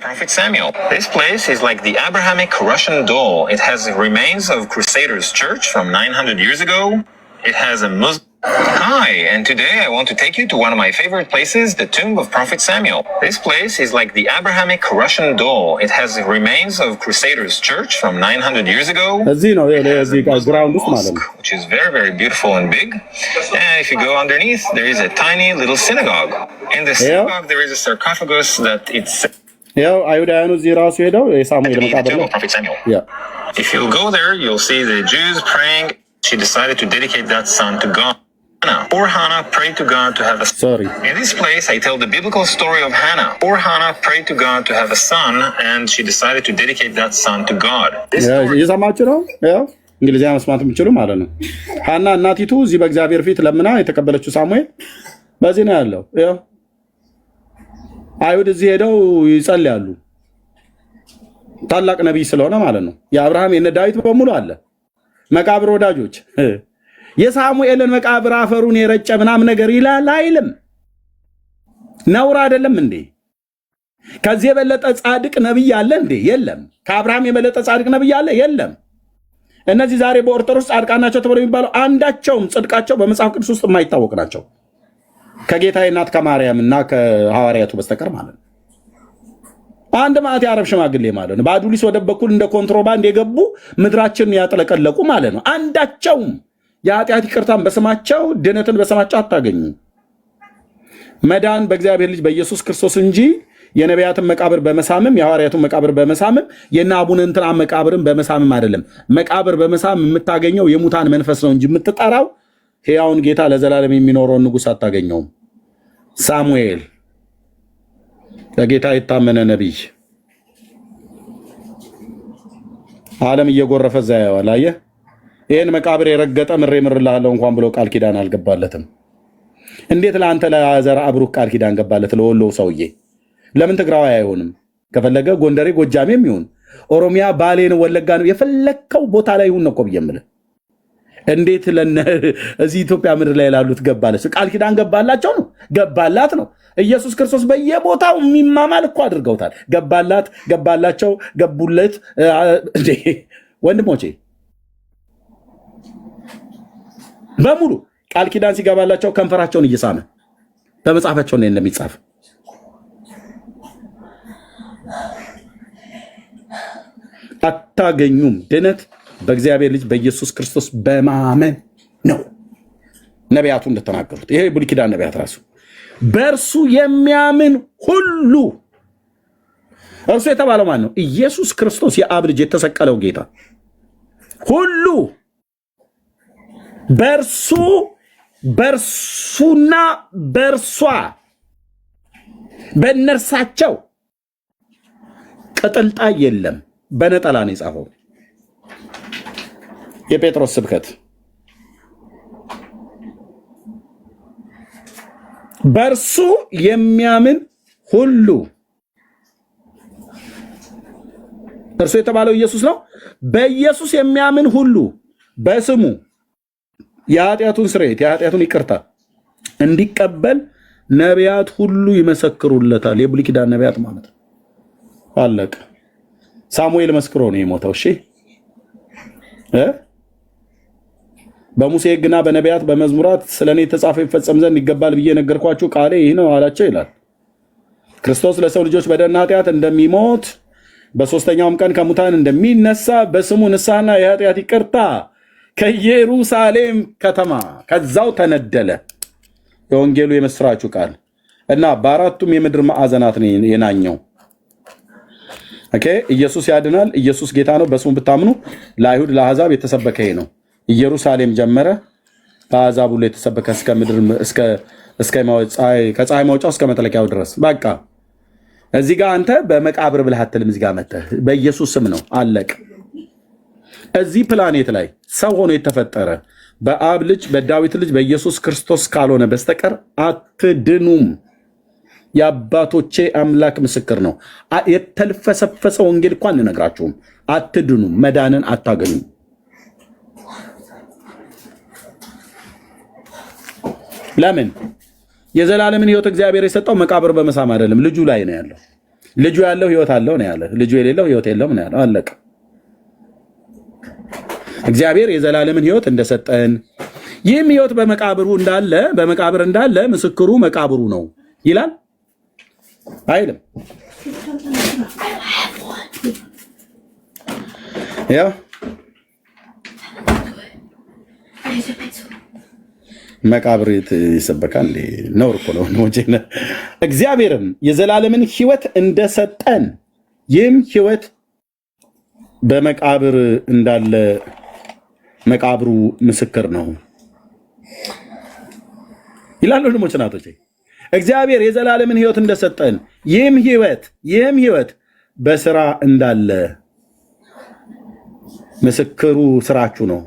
Prophet Samuel. This place is like the Abrahamic Russian doll. It has remains of Crusaders Church from 900 years ago. It has a Muslim. Hi, and today I want to take you to one of my favorite places, the tomb of Prophet Samuel. This place is like the Abrahamic Russian doll. It has remains of Crusaders Church from 900 years ago. It has a Muslim mosque, which is very, very beautiful and big. And if you go underneath, there is a tiny little synagogue. In the synagogue, there is a sarcophagus that it's... Prophet Samuel. If you go there, you'll see the Jews praying. She decided to dedicate that son to God. Poor Hannah prayed to God to have a son. In this place, I tell the biblical story of Hannah. Poor Hannah prayed to God to have a son, and she decided to dedicate that son to God. እንግሊዝኛ መስማት የምችሉ ማለት ነው። ሐና እናቲቱ እዚህ በእግዚአብሔር ፊት ለምና የተቀበለችው ሳሙኤል በዚህ ነው ያለው። አይሁድ እዚህ ሄደው ይጸልያሉ። ታላቅ ነብይ ስለሆነ ማለት ነው። የአብርሃም የነ ዳዊት በሙሉ አለ። መቃብር ወዳጆች የሳሙኤልን መቃብር አፈሩን የረጨ ምናምን ነገር ይላል አይልም። ነውር አይደለም እንዴ? ከዚህ የበለጠ ጻድቅ ነብይ አለ እንዴ? የለም። ከአብርሃም የበለጠ ጻድቅ ነብይ አለ? የለም። እነዚህ ዛሬ በኦርቶዶክስ ጻድቃን ናቸው ተብለው የሚባለው አንዳቸውም ጽድቃቸው በመጽሐፍ ቅዱስ ውስጥ የማይታወቅ ናቸው ከጌታዬ እናት ከማርያምና ከሐዋርያቱ በስተቀር ማለት ነው። አንድ ማዕት የአረብ ሽማግሌ ማለት ነው። በአዱሊስ ወደብ በኩል እንደ ኮንትሮባንድ የገቡ ምድራችንን ያጥለቀለቁ ማለት ነው። አንዳቸውም የኃጢአት ይቅርታን በስማቸው ድነትን በስማቸው አታገኙ። መዳን በእግዚአብሔር ልጅ በኢየሱስ ክርስቶስ እንጂ የነቢያትን መቃብር በመሳምም የሐዋርያቱን መቃብር በመሳምም የእነ አቡነ እንትና መቃብርን በመሳምም አይደለም። መቃብር በመሳም የምታገኘው የሙታን መንፈስ ነው እንጂ የምትጠራው ሕያውን ጌታ ለዘላለም የሚኖረውን ንጉሥ አታገኘውም። ሳሙኤል ለጌታ የታመነ ነቢይ ዓለም እየጎረፈ ዛያዋል። አየህ፣ ይህን መቃብር የረገጠ ምሬ ምርልሃለሁ እንኳን ብሎ ቃል ኪዳን አልገባለትም። እንዴት ለአንተ ለዘርአ ብሩክ ቃል ኪዳን ገባለት? ለወሎ ሰውዬ ለምን ትግራዋይ አይሆንም? ከፈለገ ጎንደሬ ጎጃሜም ይሁን ኦሮሚያ ባሌን ወለጋ ነው የፈለከው ቦታ ላይ ይሁን ነው እኮ ብዬ የምልህ። እንዴት እዚህ ኢትዮጵያ ምድር ላይ ላሉት ገባለች? ቃል ኪዳን ገባላቸው ነው ገባላት ነው። ኢየሱስ ክርስቶስ በየቦታው የሚማማል እኮ አድርገውታል። ገባላት፣ ገባላቸው፣ ገቡለት። ወንድሞቼ በሙሉ ቃል ኪዳን ሲገባላቸው ከንፈራቸውን እየሳመ በመጽሐፋቸው ላይ እንደሚጻፍ አታገኙም። ድነት በእግዚአብሔር ልጅ በኢየሱስ ክርስቶስ በማመን ነው። ነቢያቱ እንደተናገሩት ይሄ ብሉይ ኪዳን ነቢያት ራሱ በእርሱ የሚያምን ሁሉ እርሱ የተባለው ማን ነው? ኢየሱስ ክርስቶስ የአብ ልጅ የተሰቀለው ጌታ ሁሉ በእርሱና በእርሷ በእነርሳቸው ቅጥልጣይ የለም። በነጠላ ነው የጻፈው የጴጥሮስ ስብከት። በእርሱ የሚያምን ሁሉ እርሱ የተባለው ኢየሱስ ነው። በኢየሱስ የሚያምን ሁሉ በስሙ የኃጢአቱን ስርየት የኃጢአቱን ይቅርታ እንዲቀበል ነቢያት ሁሉ ይመሰክሩለታል። የብሉይ ኪዳን ነቢያት ማለት ነው። አለቀ። ሳሙኤል መስክሮ ነው የሞተው። እሺ በሙሴ ሕግና በነቢያት በመዝሙራት ስለኔ የተጻፈ ይፈጸም ዘንድ ይገባል ብዬ ነገርኳችሁ ቃሌ ይህ ነው አላቸው ይላል። ክርስቶስ ለሰው ልጆች በደልና ኃጢአት እንደሚሞት በሶስተኛውም ቀን ከሙታን እንደሚነሳ በስሙ ንስሐና የኃጢአት ይቅርታ ከኢየሩሳሌም ከተማ ከዛው ተነደለ የወንጌሉ የምስራቹ ቃል እና በአራቱም የምድር ማዕዘናት ነው የናኘው። ኦኬ፣ ኢየሱስ ያድናል። ኢየሱስ ጌታ ነው። በስሙ ብታምኑ ለአይሁድ ለአሕዛብ የተሰበከ ይሄ ነው። ኢየሩሳሌም ጀመረ፣ በአሕዛብ ሁሉ የተሰበከ እስከ ምድር ከፀሐይ መውጫው እስከ መጥለቂያው ድረስ። በቃ እዚህ ጋር አንተ በመቃብር ብለህ አትልም። እዚህ ጋር መተህ በኢየሱስ ስም ነው አለቅ። እዚህ ፕላኔት ላይ ሰው ሆኖ የተፈጠረ በአብ ልጅ በዳዊት ልጅ በኢየሱስ ክርስቶስ ካልሆነ በስተቀር አትድኑም። የአባቶቼ አምላክ ምስክር ነው። የተልፈሰፈሰ ወንጌል እንኳን እንነግራችሁም አትድኑም፣ መዳንን አታገኙም። ለምን? የዘላለምን ሕይወት እግዚአብሔር የሰጠው መቃብር በመሳም አይደለም፣ ልጁ ላይ ነው ያለው። ልጁ ያለው ህይወት አለው ነው ያለ። ልጁ የሌለው ህይወት የለውም ነው ያለው። አለቀ። እግዚአብሔር የዘላለምን ህይወት እንደሰጠን ይህም ህይወት በመቃብር እንዳለ ምስክሩ መቃብሩ ነው ይላል አይልም? ያው መቃብር ይሰበካል ነውር እኮ ነው። እግዚአብሔርም የዘላለምን ህይወት እንደሰጠን ይህም ህይወት በመቃብር እንዳለ መቃብሩ ምስክር ነው ይላል። ወንድሞች እናቶቼ፣ እግዚአብሔር የዘላለምን ህይወት እንደሰጠን ይህም ህይወት በስራ እንዳለ ምስክሩ ስራችሁ ነው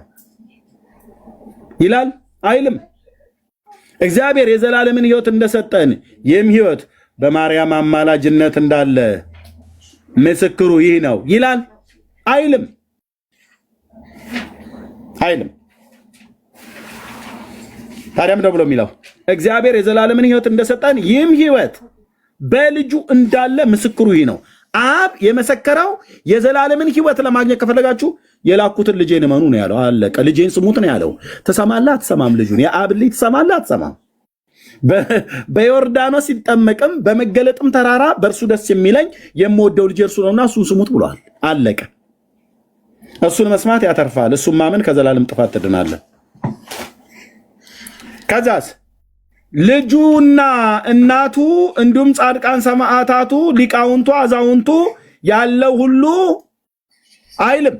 ይላል አይልም? እግዚአብሔር የዘላለምን ህይወት እንደሰጠን ይህም ህይወት በማርያም አማላጅነት እንዳለ ምስክሩ ይህ ነው ይላል አይልም? አይልም። ታዲያ ምንድን ነው ብሎ የሚለው? እግዚአብሔር የዘላለምን ህይወት እንደሰጠን ይህም ህይወት በልጁ እንዳለ ምስክሩ ይህ ነው። አብ የመሰከረው የዘላለምን ህይወት ለማግኘት ከፈለጋችሁ የላኩትን ልጄን እመኑ ነው ያለው። አለቀ። ልጄን ስሙት ነው ያለው። ትሰማለህ አትሰማም? ልጁን የአብ ልጅ ትሰማለህ አትሰማም? በዮርዳኖስ ሲጠመቅም በመገለጥም ተራራ በእርሱ ደስ የሚለኝ የምወደው ልጅ እርሱ ነውና እሱን ስሙት ብሏል። አለቀ። እሱን መስማት ያተርፋል። እሱን ማመን ከዘላለም ጥፋት ትድናለህ። ከዛስ ልጁና እናቱ እንዲሁም ጻድቃን ሰማዕታቱ ሊቃውንቱ አዛውንቱ ያለው ሁሉ አይልም።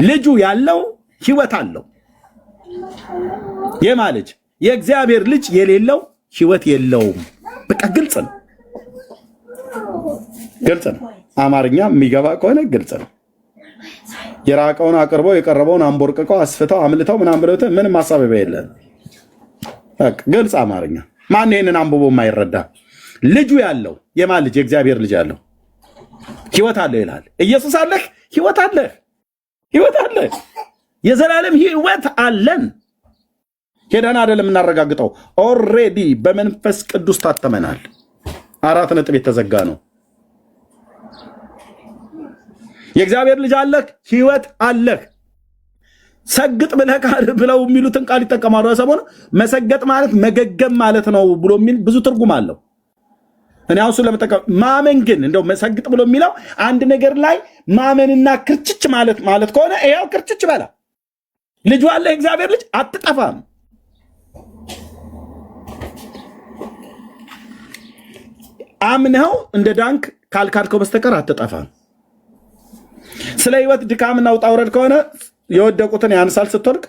ልጁ ያለው ህይወት አለው። የማ ልጅ? የእግዚአብሔር ልጅ የሌለው ህይወት የለውም። በቃ ግልጽ ነው። ግልጽ ነው። አማርኛ የሚገባ ከሆነ ግልጽ ነው። የራቀውን አቅርበው የቀረበውን አንቦርቅቀው አስፍተው አምልተው ምናምን ብለው ምንም ማሳበቢያ የለም። ግልጽ አማርኛ። ማን ይሄንን አንብቦ የማይረዳ? ልጁ ያለው የማን ልጅ? የእግዚአብሔር ልጅ ያለው ህይወት አለው ይላል። ኢየሱስ አለህ፣ ህይወት አለህ፣ ህይወት አለህ፣ የዘላለም ህይወት አለን። ሄደን አይደለም የምናረጋግጠው፣ ኦልሬዲ በመንፈስ ቅዱስ ታተመናል። 4 ነጥብ የተዘጋ ነው። የእግዚአብሔር ልጅ አለህ፣ ህይወት አለህ። ሰግጥ ብለው የሚሉትን ቃል ይጠቀማሉ። ሰሞኑን መሰገጥ ማለት መገገም ማለት ነው ብሎ የሚል ብዙ ትርጉም አለው። እኔ አሁን ለመጠቀም ማመን ግን እንደው መሰግጥ ብሎ የሚለው አንድ ነገር ላይ ማመንና ክርችች ማለት ከሆነ ይሄው ክርችች በላ። ልጁ አለ፣ የእግዚአብሔር ልጅ አትጠፋም። አምነው እንደ ዳንክ ካልካልከው በስተቀር አትጠፋም። ስለ ህይወት ድካምና ውጣ ውረድ ከሆነ የወደቁትን ያንሳል፣ ስትወድቅ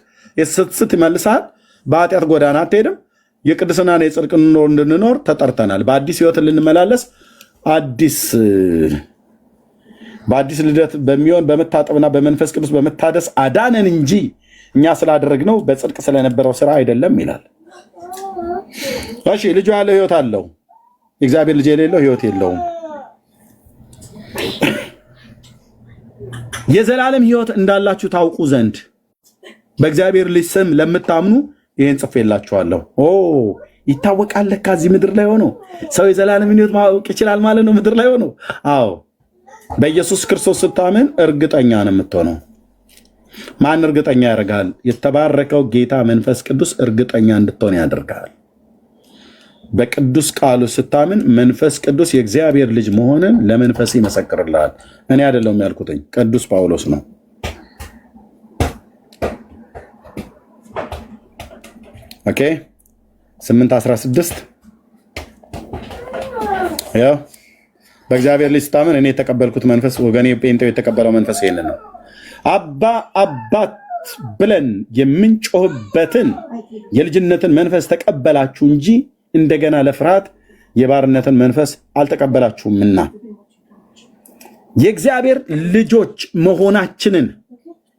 ስትስት ይመልሳል። በኃጢአት ጎዳና አትሄድም። የቅድስናና የጽድቅ ኑሮ እንድንኖር ተጠርተናል። በአዲስ ህይወት ልንመላለስ በአዲስ ልደት በሚሆን በመታጠብና በመንፈስ ቅዱስ በመታደስ አዳነን እንጂ እኛ ስላደረግነው በጽድቅ ስለነበረው ስራ አይደለም ይላል። እሺ፣ ልጁ ያለው ህይወት አለው። የእግዚአብሔር ልጅ የሌለው ህይወት የለውም። የዘላለም ህይወት እንዳላችሁ ታውቁ ዘንድ በእግዚአብሔር ልጅ ስም ለምታምኑ ይህን ጽፌላችኋለሁ። ይታወቃል። ከዚህ ምድር ላይ ሆኖ ሰው የዘላለም ህይወት ማወቅ ይችላል ማለት ነው። ምድር ላይ ሆኖ አዎ፣ በኢየሱስ ክርስቶስ ስታምን እርግጠኛ ነው የምትሆነው። ማን እርግጠኛ ያደርጋል? የተባረከው ጌታ መንፈስ ቅዱስ እርግጠኛ እንድትሆን ያደርጋል። በቅዱስ ቃሉ ስታምን መንፈስ ቅዱስ የእግዚአብሔር ልጅ መሆንን ለመንፈስ ይመሰክርልሃል። እኔ አይደለሁም ያልኩትኝ፣ ቅዱስ ጳውሎስ ነው። ኦኬ 8:16 ያው በእግዚአብሔር ልጅ ስታምን እኔ የተቀበልኩት መንፈስ ወገኔ ጴንጤው የተቀበለው መንፈስ ይሄንን ነው። አባት ብለን የምንጮህበትን የልጅነትን መንፈስ ተቀበላችሁ እንጂ እንደገና ለፍርሃት የባርነትን መንፈስ አልተቀበላችሁምና የእግዚአብሔር ልጆች መሆናችንን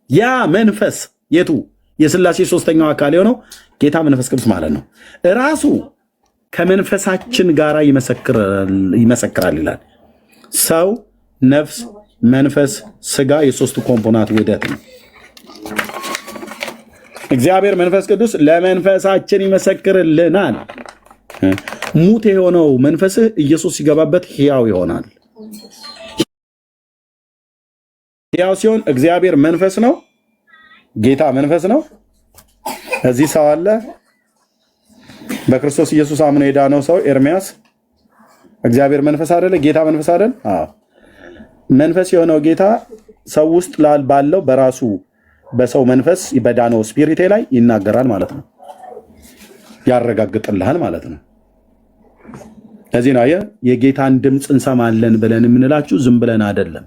ያ መንፈስ የቱ የሥላሴ ሶስተኛው አካል የሆነው ጌታ መንፈስ ቅዱስ ማለት ነው ራሱ ከመንፈሳችን ጋር ይመሰክራል ይላል። ሰው፣ ነፍስ፣ መንፈስ፣ ስጋ የሶስቱ ኮምፖናንት ውህደት ነው። እግዚአብሔር መንፈስ ቅዱስ ለመንፈሳችን ይመሰክርልናል። ሙት የሆነው መንፈስህ ኢየሱስ ሲገባበት ሕያው ይሆናል። ሕያው ሲሆን እግዚአብሔር መንፈስ ነው፣ ጌታ መንፈስ ነው። እዚህ ሰው አለ በክርስቶስ ኢየሱስ አምኖ የዳነው ሰው ኤርሚያስ እግዚአብሔር መንፈስ አይደለ? ጌታ መንፈስ አይደል? አዎ። መንፈስ የሆነው ጌታ ሰው ውስጥ ባለው በራሱ በሰው መንፈስ በዳነው ስፒሪቴ ላይ ይናገራል ማለት ነው፣ ያረጋግጥልሃል ማለት ነው። ለዚህ ነው የጌታን ድምፅ እንሰማለን ብለን የምንላችሁ ዝም ብለን አይደለም።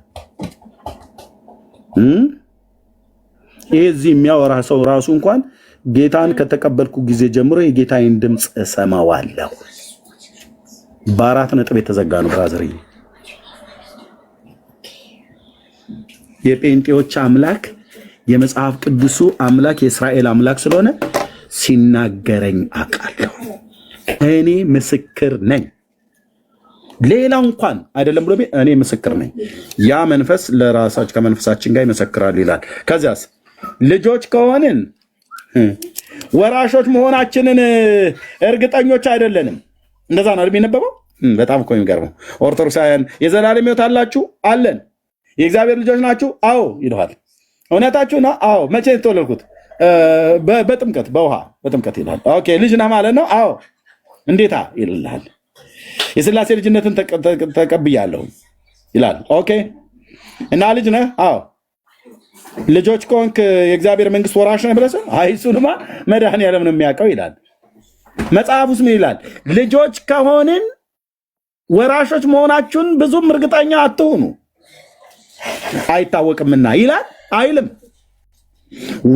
ይሄ እዚህ የሚያወራ ሰው ራሱ እንኳን ጌታን ከተቀበልኩ ጊዜ ጀምሮ የጌታዬን ድምፅ እሰማዋለሁ። በአራት ነጥብ የተዘጋ ነው ብራዘር። የጴንጤዎች አምላክ የመጽሐፍ ቅዱሱ አምላክ የእስራኤል አምላክ ስለሆነ ሲናገረኝ አውቃለሁ። እኔ ምስክር ነኝ። ሌላው እንኳን አይደለም ብሎ እኔ ምስክር ነኝ። ያ መንፈስ ለራሳችን ከመንፈሳችን ጋር ይመሰክራል ይላል። ከዚያስ ልጆች ከሆንን ወራሾች መሆናችንን እርግጠኞች አይደለንም። እንደዛ ነው የሚነበበው። በጣም እኮ የሚገርመው ኦርቶዶክሳውያን የዘላለም ሕይወት አላችሁ አለን፣ የእግዚአብሔር ልጆች ናችሁ አዎ ይልሃል። እውነታችሁ ነው አዎ። መቼ የተወለድኩት? በጥምቀት በውሃ በጥምቀት ይልሃል። ኦኬ ልጅ ነህ ማለት ነው አዎ። እንዴታ ይልሃል። የሥላሴ ልጅነትን ተቀብያለሁ ይላል። ኦኬ እና ልጅ ነህ አዎ። ልጆች ከሆንክ የእግዚአብሔር መንግስት ወራሽ ነህ ብለህ አይ እሱንማ መድኃኒዓለም ነው የሚያውቀው ይላል። መጽሐፉስ ምን ይላል? ልጆች ከሆንን ወራሾች መሆናችሁን ብዙም እርግጠኛ አትሁኑ አይታወቅምና ይላል አይልም?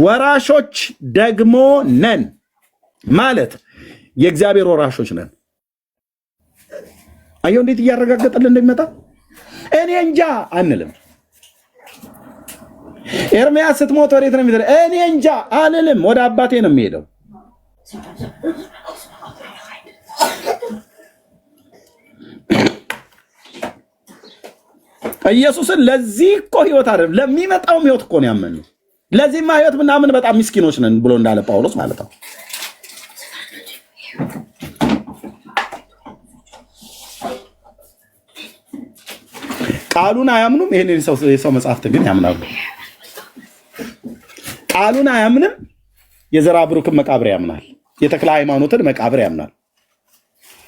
ወራሾች ደግሞ ነን ማለት የእግዚአብሔር ወራሾች ነን። አየው እንዴት እያረጋገጠልን እንደሚመጣ። እኔ እንጃ አንልም። ኤርሚያስ ስትሞት ወዴት ነው የሚሄደው? እኔ እንጃ አልልም። ወደ አባቴ ነው የሚሄደው። ኢየሱስን ለዚህ እኮ ህይወት አይደለም ለሚመጣውም ህይወት እኮ ነው ያመኑ። ለዚህማ ህይወት ምናምን በጣም ምስኪኖች ነን ብሎ እንዳለ ጳውሎስ ማለት ነው። ቃሉን አያምኑም። ይሄን የሰው መጽሐፍት ግን ያምናሉ። ቃሉን አያምንም። የዘራ ብሩክን መቃብር ያምናል። የተክለ ሃይማኖትን መቃብር ያምናል።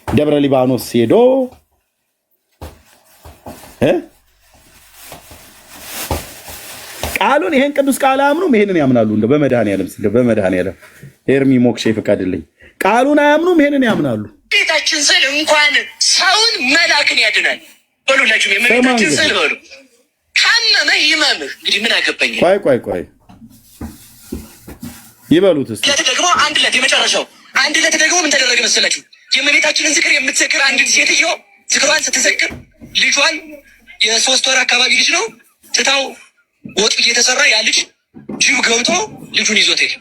ደብረ ሊባኖስ ሄዶ ቃሉን ይሄን ቅዱስ ቃል አያምኑም። ይሄንን ያምናሉ። እንደ በመድኃኒዓለም ኤርሚ ሞክሼ ፍቀድልኝ። ቃሉን አያምኑም። ይሄንን ያምናሉ። ጌታችን ስል እንኳን ሰውን መላክን ያድናል። በሉላችሁ የመቤታችን ስል በሉ ካመመህ ይመምህ። እንግዲህ ምን አገባኝ። ቆይ ይበሉት እስኪ። ደግሞ አንድ ዕለት የመጨረሻው አንድ ዕለት ደግሞ ምን ተደረገ መሰላችሁ? የመቤታችንን ዝክር የምትዘክር አንድ ሴትዮ ዝክሯን ስትዘክር ልጇን የ3 ወር አካባቢ ልጅ ነው ትታው ወጡ እየተሰራ ያ ልጅ ጅብ ገብቶ ልጁን ይዞት ሄደ።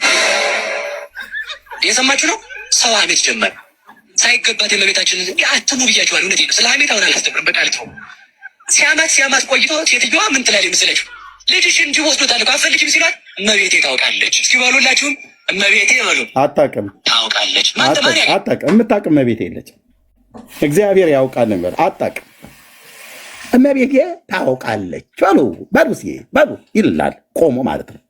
የሰማችሁ ነው። ሰው ሐሜት ጀመረ። ሳይገባት የመቤታችንን አትሙ ብያችኋል። እውነቴን ነው። ስለ ሐሜት አሁን አላስተምርም። በቃ ልትሆ ሲያማት ቆይቶ ሴትዮዋ ምን ትላለች መሰላችሁ? ልጅሽን ጅብ ወስዶታል እኮ አትፈልጊም ሲሏት እመቤቴ ታውቃለች። እስኪ በሉላችሁም እመቤቴ በሉ። አታውቅም ታውቃለች። አታውቅም። የምታውቅም እመቤቴ የለችም። እግዚአብሔር ያውቃል ነበር። አታውቅም እመቤቴ ታውቃለች። በሉ ይላል ቆሞ ማለት ነው።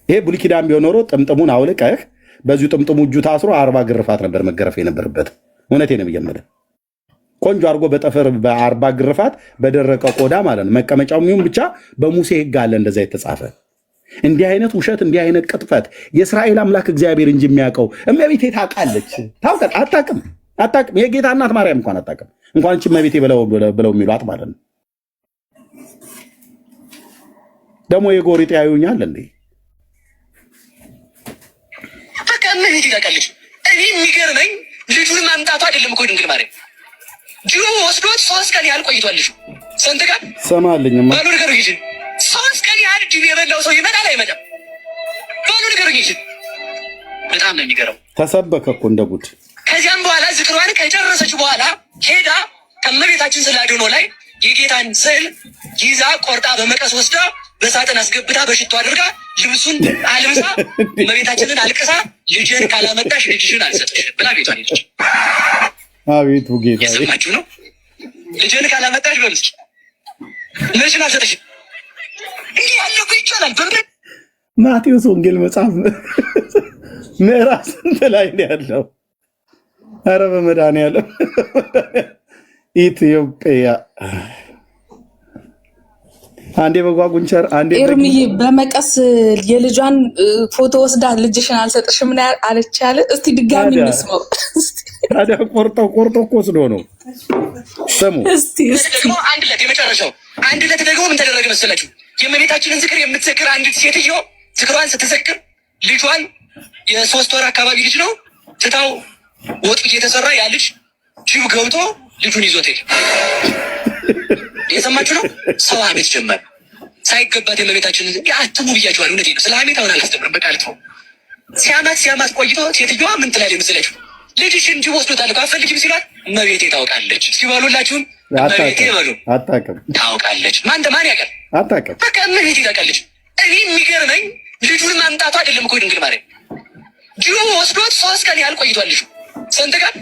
ይሄ ብሉይ ኪዳን ቢሆን ኖሮ ጥምጥሙን አውልቀህ በዚሁ ጥምጥሙ እጁ ታስሮ 40 ግርፋት ነበር መገረፍ የነበረበት። እውነቴን ነው ብየምልህ። ቆንጆ አድርጎ በጠፈር በ40 ግርፋት በደረቀ ቆዳ ማለት ነው። መቀመጫው ይሁን ብቻ በሙሴ ሕግ አለ እንደዛ የተጻፈ። እንዲህ አይነት ውሸት፣ እንዲህ አይነት ቅጥፈት የእስራኤል አምላክ እግዚአብሔር እንጂ የሚያውቀው እመቤቴ ታውቃለች። አታውቅም። የጌታ እናት ማርያም እንኳን አታውቅም። እንኳን እቺ እመቤቴ ብለው የሚሏት ማለት ነው። ደግሞ የጎሪጥ ያዩኛል እንዴ? እመቤቴ ታውቃለች። እኔ የሚገርመኝ ልጁን ማምጣቱ አይደለም እኮ ድንግል ማርያም ጅቡ ወስዶት 3 ቀን ያህል ቆይቷል። ልጁ ስንት ቀን ሰማልኝማ ባሉ ነገሩ ይሄ 3 ቀን ያህል ጅብ የበላው ሰው ይመጣል አይመጣም? ባሉ ነገሩ ይሄ በጣም ነው የሚገርመው። ተሰበከ እኮ እንደ ጉድ። ከዚያም በኋላ ዝክሯን ከጨረሰች በኋላ ሄዳ ከእመቤታችን ስዕል አድኖ ላይ የጌታን ስዕል ይዛ ቆርጣ በመቀስ ወስዳ በሳጥን አስገብታ በሽቶ አድርጋ ልብሱን አልብሳ እመቤታችንን አልቅሳ ልጅን ካላመጣሽ ልጅሽን አልሰጥሽ ብላ ቤቷን ሄደች። አቤቱ ጌታ የሰማችሁ ነው። ልጅን ካላመጣሽ በልስ ልጅን አልሰጠሽም። እንዲህ ያለ እኮ ይቻላል። ማቴዎስ ወንጌል መጽሐፍ ምዕራፍ ስንት ላይ ነው ያለው? ኧረ በመድኃኒዓለም ኢትዮጵያ አንዴ በጓጉንቸር አንዴ ኤርሚዬ በመቀስ የልጇን ፎቶ ወስዳ ልጅሽን አልሰጥሽም ምን አለች ያለ። እስቲ ድጋሚ እንስማው። ታዲያ ቆርጦ እኮ ወስዶ ነው። ስሙ እስቲ ደግሞ አንድ ዕለት የመጨረሻው አንድ ዕለት ደግሞ ምን ተደረገ መሰላችሁ? የእመቤታችንን ዝክር የምትዘክር አንዲት ሴትዮ ዝክሯን ስትዘክር ልጇን የ3 ወር አካባቢ ልጅ ነው ትታው ወጥ እየተሰራ ያ ልጅ ጅብ ገብቶ ልጁን ይዞት ሄደ። የሰማችሁ ነው። ሰው ሐሜት ጀመረ። ሳይገባት የእመቤታችንን አትሙ ብያችኋል። እውነቴን ነው። ስለ ሐሜት አሁን አላስተምርም። በቃ ልትሆ ሲያማት ቆይቶ ሴትዮዋ ምን ትላለች መሰላችሁ? ልጅሽን ጅብ ወስዶታል እኮ አትፈልጊም ሲሏት እመቤቴ ታውቃለች። እስኪ በሉላችሁም እመቤቴ በሉ። አታውቅም። ታውቃለች። ማን ያውቃል? አታውቅም። በቃ እመቤቴ ታውቃለች። እኔ የሚገርመኝ ልጁን ማምጣቱ አይደለም እኮ ድንግል ማርያም ጅቡ ወስዶት 3 ቀን ያህል ቆይቷል። ልጁ ስንት ቀን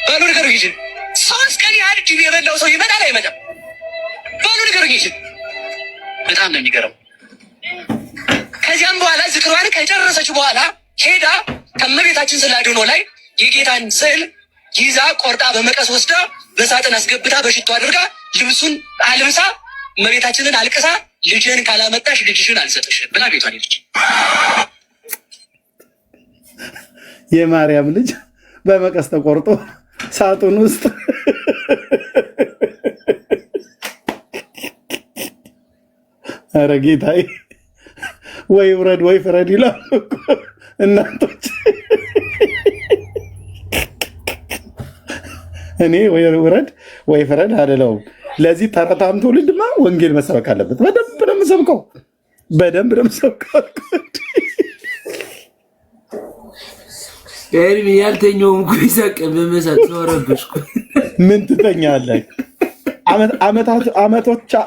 ባሉ ነገሩ ይችል 3 ቀን ያህል ጅብ የበላው ሰው ይመጣል አይመጣም? ባሉ ነገሩ ይችል በጣም ነው የሚገርመው። ከዚያም በኋላ ዝክሯን ከጨረሰች በኋላ ሄዳ ከእመቤታችን ስዕለ አድኅኖ ላይ የጌታን ስዕል ይዛ ቆርጣ በመቀስ ወስዳ በሳጥን አስገብታ በሽቶ አድርጋ ልብሱን አልብሳ እመቤታችንን አልቅሳ ልጅህን ካላመጣሽ ልጅሽን አልሰጥሽም ብላ ቤቷን ሄደች። የማርያም ልጅ በመቀስ ተቆርጦ ሳጥን ውስጥ ኧረ ጌታዬ ወይ ውረድ ወይ ፍረድ ይላሉ እናቶች። እኔ ወይ ውረድ ወይ ፍረድ አልለውም። ለዚህ ተረታም ትውልድማ ወንጌል መሰበክ አለበት። በደንብ ነው የምሰብከው፣ በደንብ ነው የምሰብከው። ኤርሚ ያልተኛውም እኮ ይሳቅ በመሳት ተወረበሽኩ። ምን ትተኛለህ?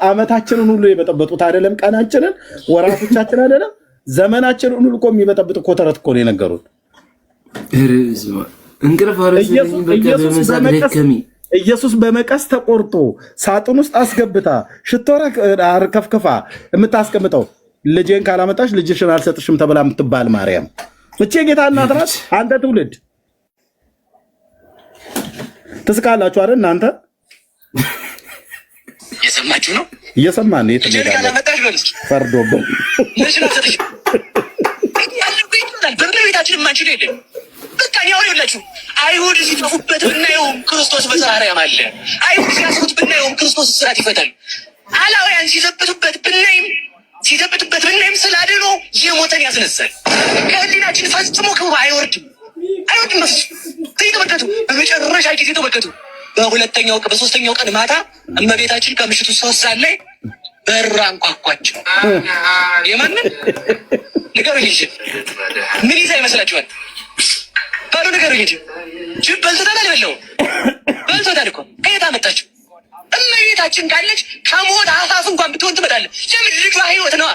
አመታችንን ሁሉ የበጠበጡት አይደለም? ቀናችንን፣ ወራቶቻችን አይደለም? ዘመናችንን ሁሉ እኮ የሚበጠብጥ እኮ ተረት እኮ ነው የነገሩት። እንቅልፍ ኢየሱስ በመቀስ ተቆርጦ ሳጥን ውስጥ አስገብታ ሽቶ ከፍክፋ የምታስቀምጠው ልጄን ካላመጣሽ ልጅሽን አልሰጥሽም ተብላ የምትባል ማርያም እቼ ጌታ እናት ናት። አንተ ትውልድ ትስቃላችሁ አይደል? እናንተ እየሰማችሁ ነው? እየሰማን ነው። ልጄን ካላመጣሽ በልስ ፈርዶብን ልጅሽን አልሰጥሽም ያለው ይችላል። በእመቤታችን የማንችል የለም። በቃ እኔ አሁን ይኸውላችሁ አይሁድ ሲጠፉበት ብናየውም ክርስቶስ በሰራርያም አለ። አይሁድ ሲያስሩት ብናየውም ክርስቶስ እስራት ይፈታል። አላውያን ሲዘብቱበት ብናይም ስለ አድኅኖ የሞተን ያስነሳል። ከህሊናችን ፈጽሞ ክብሩ አይወርድም። ተመልከቱ። በመጨረሻ ጊዜ ተመልከቱ። በሶስተኛው ቀን ማታ እመቤታችን ከምሽቱ 3 ሰዓት ላይ በር አንኳኳቸው። የማንን ንገሩኝ እንጂ ምን ይዛ ይመስላችኋል? ባሉ ንገሩኝ እንጂ ጅብ በልቶታል አልበላውም? በልቶታል እኮ። ከየት አመጣችሁ? እመቤታችን ካለች ከሞት አፋፍ እንኳን ብትሆን ትመጣለህ። ለምን? ልጇ ህይወት ነዋ።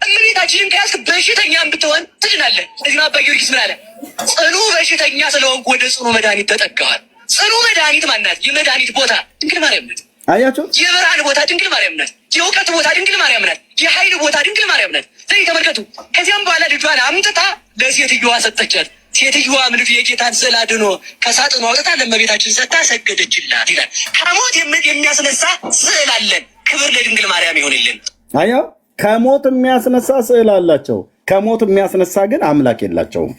እመቤታችንን ከያዝክ በሽተኛም ብትሆን ትድናለህ። እዚህ አባ ጊዮርጊስ ምን አለ? ጽኑ በሽተኛ ስለሆንኩ ወደ ጽኑ መድኃኒት ተጠጋዋል። ጽኑ መድኃኒት ማናት? የመድኃኒት ቦታ ድንግል ማርያም ናት። አያችሁ? የብርሃን ቦታ ድንግል ማርያም ናት። የእውቀት ቦታ ድንግል ማርያም ናት። የኃይል ቦታ ድንግል ማርያም ናት። ስለዚህ ተመልከቱ። ከዚያም በኋላ ልጇን አምጥታ ለሴትዮዋ ሰጠቻት። ሴትዮዋም ልጁ የጌታን ስዕለ አድኅኖ ከሳጥኑ አውጥታ ለእመቤታችን ሰጥታ ሰገደችላት ይላል። ከሞት የሚያስነሳ ስዕል አለን። ክብር ለድንግል ማርያም ይሆንልን። አያው ከሞት የሚያስነሳ ስዕል አላቸው። ከሞት የሚያስነሳ ግን አምላክ የላቸውም።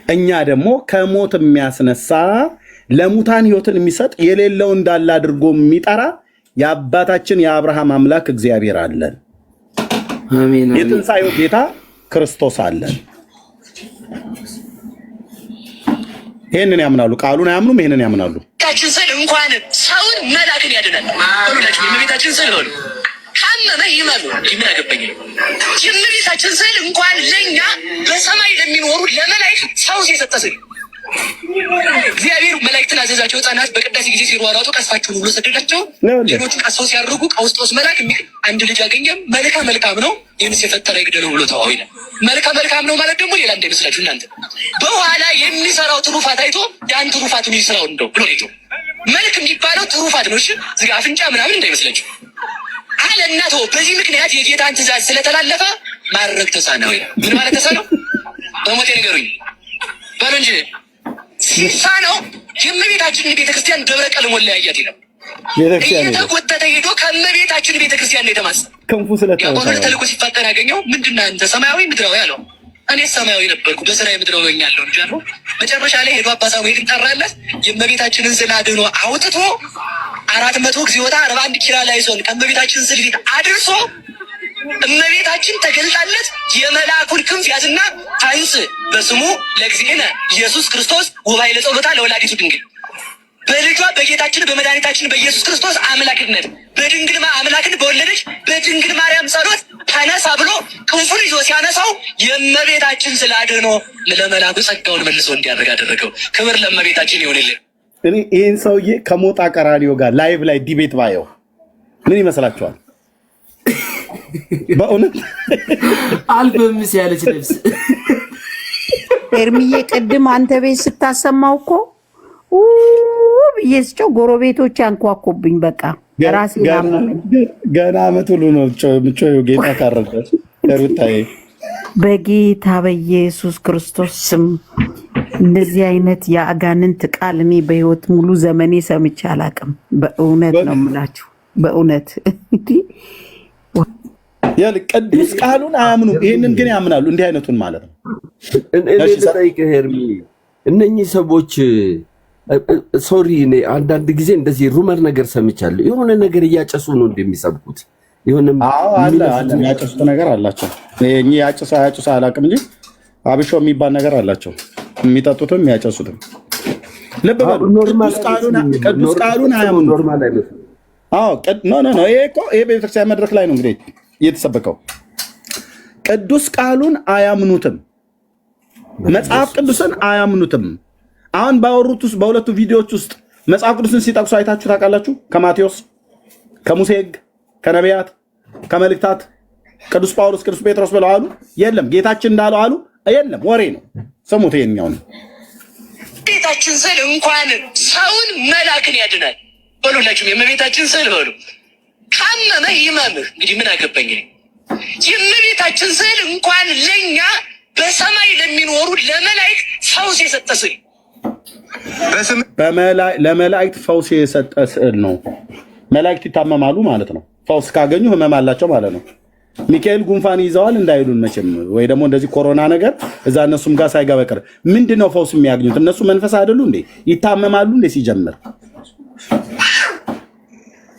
እኛ ደግሞ ከሞት የሚያስነሳ ለሙታን ሕይወትን የሚሰጥ የሌለው እንዳለ አድርጎ የሚጠራ የአባታችን የአብርሃም አምላክ እግዚአብሔር አለን። የትንሣኤው ጌታ ክርስቶስ አለን። ይህንን ያምናሉ። ቃሉን አያምኑም፣ ይህንን ያምናሉ። ታችን ስዕል እንኳን ሰውን መላክን ያድናል። ሁላችሁ የእመቤታችን ስዕል በሉ። ካመመ ይመኑ። ምን አገባኝ? የእመቤታችን ስዕል እንኳን ለእኛ በሰማይ ለሚኖሩ ለመላእክት ሰው የሰጠ ስዕል እግዚአብሔር መላእክትን አዘዛቸው። ሕፃናት በቅዳሴ ጊዜ ሲሯሯጡ ቀስፋችሁን ብሎ ሰደዳቸው። ሌሎቹ ቀስፈው ሲያርጉ ቀውስጦስ መልአክ አንድ ልጅ አገኘም። መልካም ነው ይህንስ የፈጠረ ይግደለው ብሎ ተዋው ይላል። መልካም ነው ማለት ደግሞ ሌላ እንዳይመስላችሁ እናንተ በኋላ የሚሰራው ትሩፋት አይቶ ያን ትሩፋቱን ይስራው እንደው ብሎ ነው። መልክ የሚባለው ትሩፋት ነው። እሺ እዚህ ጋር አፍንጫ ምናምን እንዳይመስላችሁ አለ እናቶ። በዚህ ምክንያት የጌታን ትእዛዝ ስለተላለፈ ማድረግ ተሳነው ይላል። ምን ማለት ተሳነው? በሞቴ ንገሩኝ በሉ እንጂ ሲሳነው የእመቤታችንን ቤተክርስቲያን ደብረ ቀለም ወለያያት ይላል። እየተጎተተ ሄዶ ከእመቤታችን ቤተክርስቲያን ነው የተማጸነው። ክንፉ ስለተወሰነ ተልኮ ሲፋጠር ያገኘው ምንድን ነህ አንተ? ሰማያዊ ምድራዊ አለው። እኔ ሰማያዊ ነበርኩ በስራዬ ምድራዊ ሆኛለሁ እንጂ አለው። መጨረሻ ላይ ሄዶ አባ ሳሙኤልን ጠራለት። የእመቤታችንን ስዕል አድኖ አውጥቶ 400 ጊዜወታ 41 ኪራ ላይ ዞን ከእመቤታችን ስዕል ፊት አድርሶ እመቤታችን ተገልጣለት የመልአኩን ክንፍ ያዝና ታንስ በስሙ ለእግዚእነ ኢየሱስ ክርስቶስ ወባይ ለጸሎታ ለወላዲቱ ድንግል በልጇ በጌታችን በመድኃኒታችን በኢየሱስ ክርስቶስ አምላክነት በድንግል አምላክን በወለደች በድንግል ማርያም ጸሎት ተነሳ ብሎ ክንፉን ይዞ ሲያነሳው የእመቤታችን ስላድኖ ለመልአኩ ጸጋውን መልሶ እንዲያደርግ አደረገው። ክብር ለእመቤታችን ይሁንልን። እኔ ይህን ሰውዬ ከሞጣ ቀራኒዮ ጋር ላይቭ ላይ ዲቤት ባየው ምን ይመስላችኋል? በእውነት አልበምስ ያለች ነፍስ ኤርሚዬ ቅድም አንተ ቤት ስታሰማው እኮ ብዬ ስጮህ ጎረቤቶች አንኳኩብኝ። በቃ ራሴ ገና አመት ሁሉ ነው ምጮው ጌታ ካረዳች ሩታዬ በጌታ በኢየሱስ ክርስቶስ ስም እንደዚህ አይነት የአጋንንት ቃል እኔ በህይወት ሙሉ ዘመኔ ሰምቼ አላውቅም። በእውነት ነው የምላችሁ በእውነት ቅዱስ ቃሉን አያምኑም። ይህንን ግን ያምናሉ። እንዲህ አይነቱን ማለት ነው። ሄርሚ እነኚህ ሰዎች ሶሪ፣ እኔ አንዳንድ ጊዜ እንደዚህ ሩመር ነገር ሰምቻለሁ። የሆነ ነገር እያጨሱ ነው እንደሚሰብኩት ያጨሱት ነገር አላቸው። ያጭሱ አላውቅም እንጂ አብሾ የሚባል ነገር አላቸው። የሚጠጡትም የሚያጨሱትም። ልብ በሉ። ቅዱስ ቃሉን አያምኑም። ይሄ ቤተክርስቲያን መድረክ ላይ ነው እንግዲህ እየተሰበከው። ቅዱስ ቃሉን አያምኑትም። መጽሐፍ ቅዱስን አያምኑትም። አሁን ባወሩት ውስጥ በሁለቱ ቪዲዮዎች ውስጥ መጽሐፍ ቅዱስን ሲጠቅሱ አይታችሁ ታውቃላችሁ? ከማቴዎስ፣ ከሙሴ ሕግ፣ ከነቢያት፣ ከመልእክታት ቅዱስ ጳውሎስ፣ ቅዱስ ጴጥሮስ ብለው አሉ? የለም። ጌታችን እንዳለው አሉ? የለም። ወሬ ነው። ስሙት። ይሄኛውን ቤታችን ስዕል እንኳን ሰውን መላክን ያድናል። በሉላችሁም የእመቤታችን ስዕል በሉ። ካመመህ ይመምህ። እንግዲህ ምን አገባኝ። የእመቤታችን ስዕል እንኳን ለእኛ በሰማይ ለሚኖሩ ለመላእክት ፈውስ የሰጠ ስዕል፣ ለመላእክት ፈውስ የሰጠ ስዕል ነው። መላእክት ይታመማሉ ማለት ነው። ፈውስ ካገኙ ህመም አላቸው ማለት ነው። ሚካኤል ጉንፋን ይዘዋል እንዳይሉን መቼም፣ ወይ ደግሞ እንደዚህ ኮሮና ነገር እዛ እነሱም ጋር ሳይገባ ቀር ምንድን ነው ፈውስ የሚያገኙት? እነሱ መንፈስ አይደሉ እንዴ? ይታመማሉ እንዴ? ሲጀምር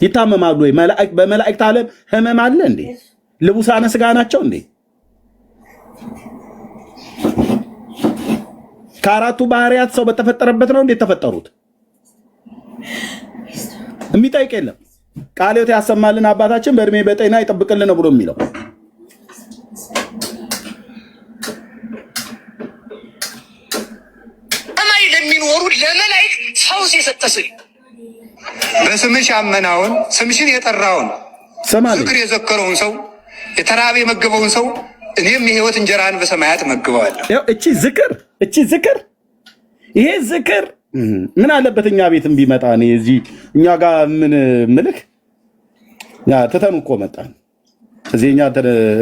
ይታመማሉ ወይ? በመላእክት ዓለም ህመም አለ እንዴ? ልቡሳነ ስጋ ናቸው እንዴ? ከአራቱ ባህሪያት ሰው በተፈጠረበት ነው እንዴ ተፈጠሩት? የሚጠይቅ የለም። ቃልዮት ያሰማልን አባታችን በእድሜ በጤና ይጠብቅልን ነው ብሎ የሚለው። ሰማይ ለሚኖሩ ለመላእክት ፈውስ የሰጠ ስዕል፣ በስምሽ ያመናውን ስምሽን የጠራውን ዝክር የዘከረውን ሰው የተራበ የመገበውን ሰው እኔም የህይወት እንጀራን በሰማያት መግበዋለሁ። እቺ ዝክር ይሄ ዝክር ምን አለበት እኛ ቤትም ቢመጣ እኔ እዚህ እኛ ጋር ምን ምልክ ትተን እኮ መጣን። እዚህኛ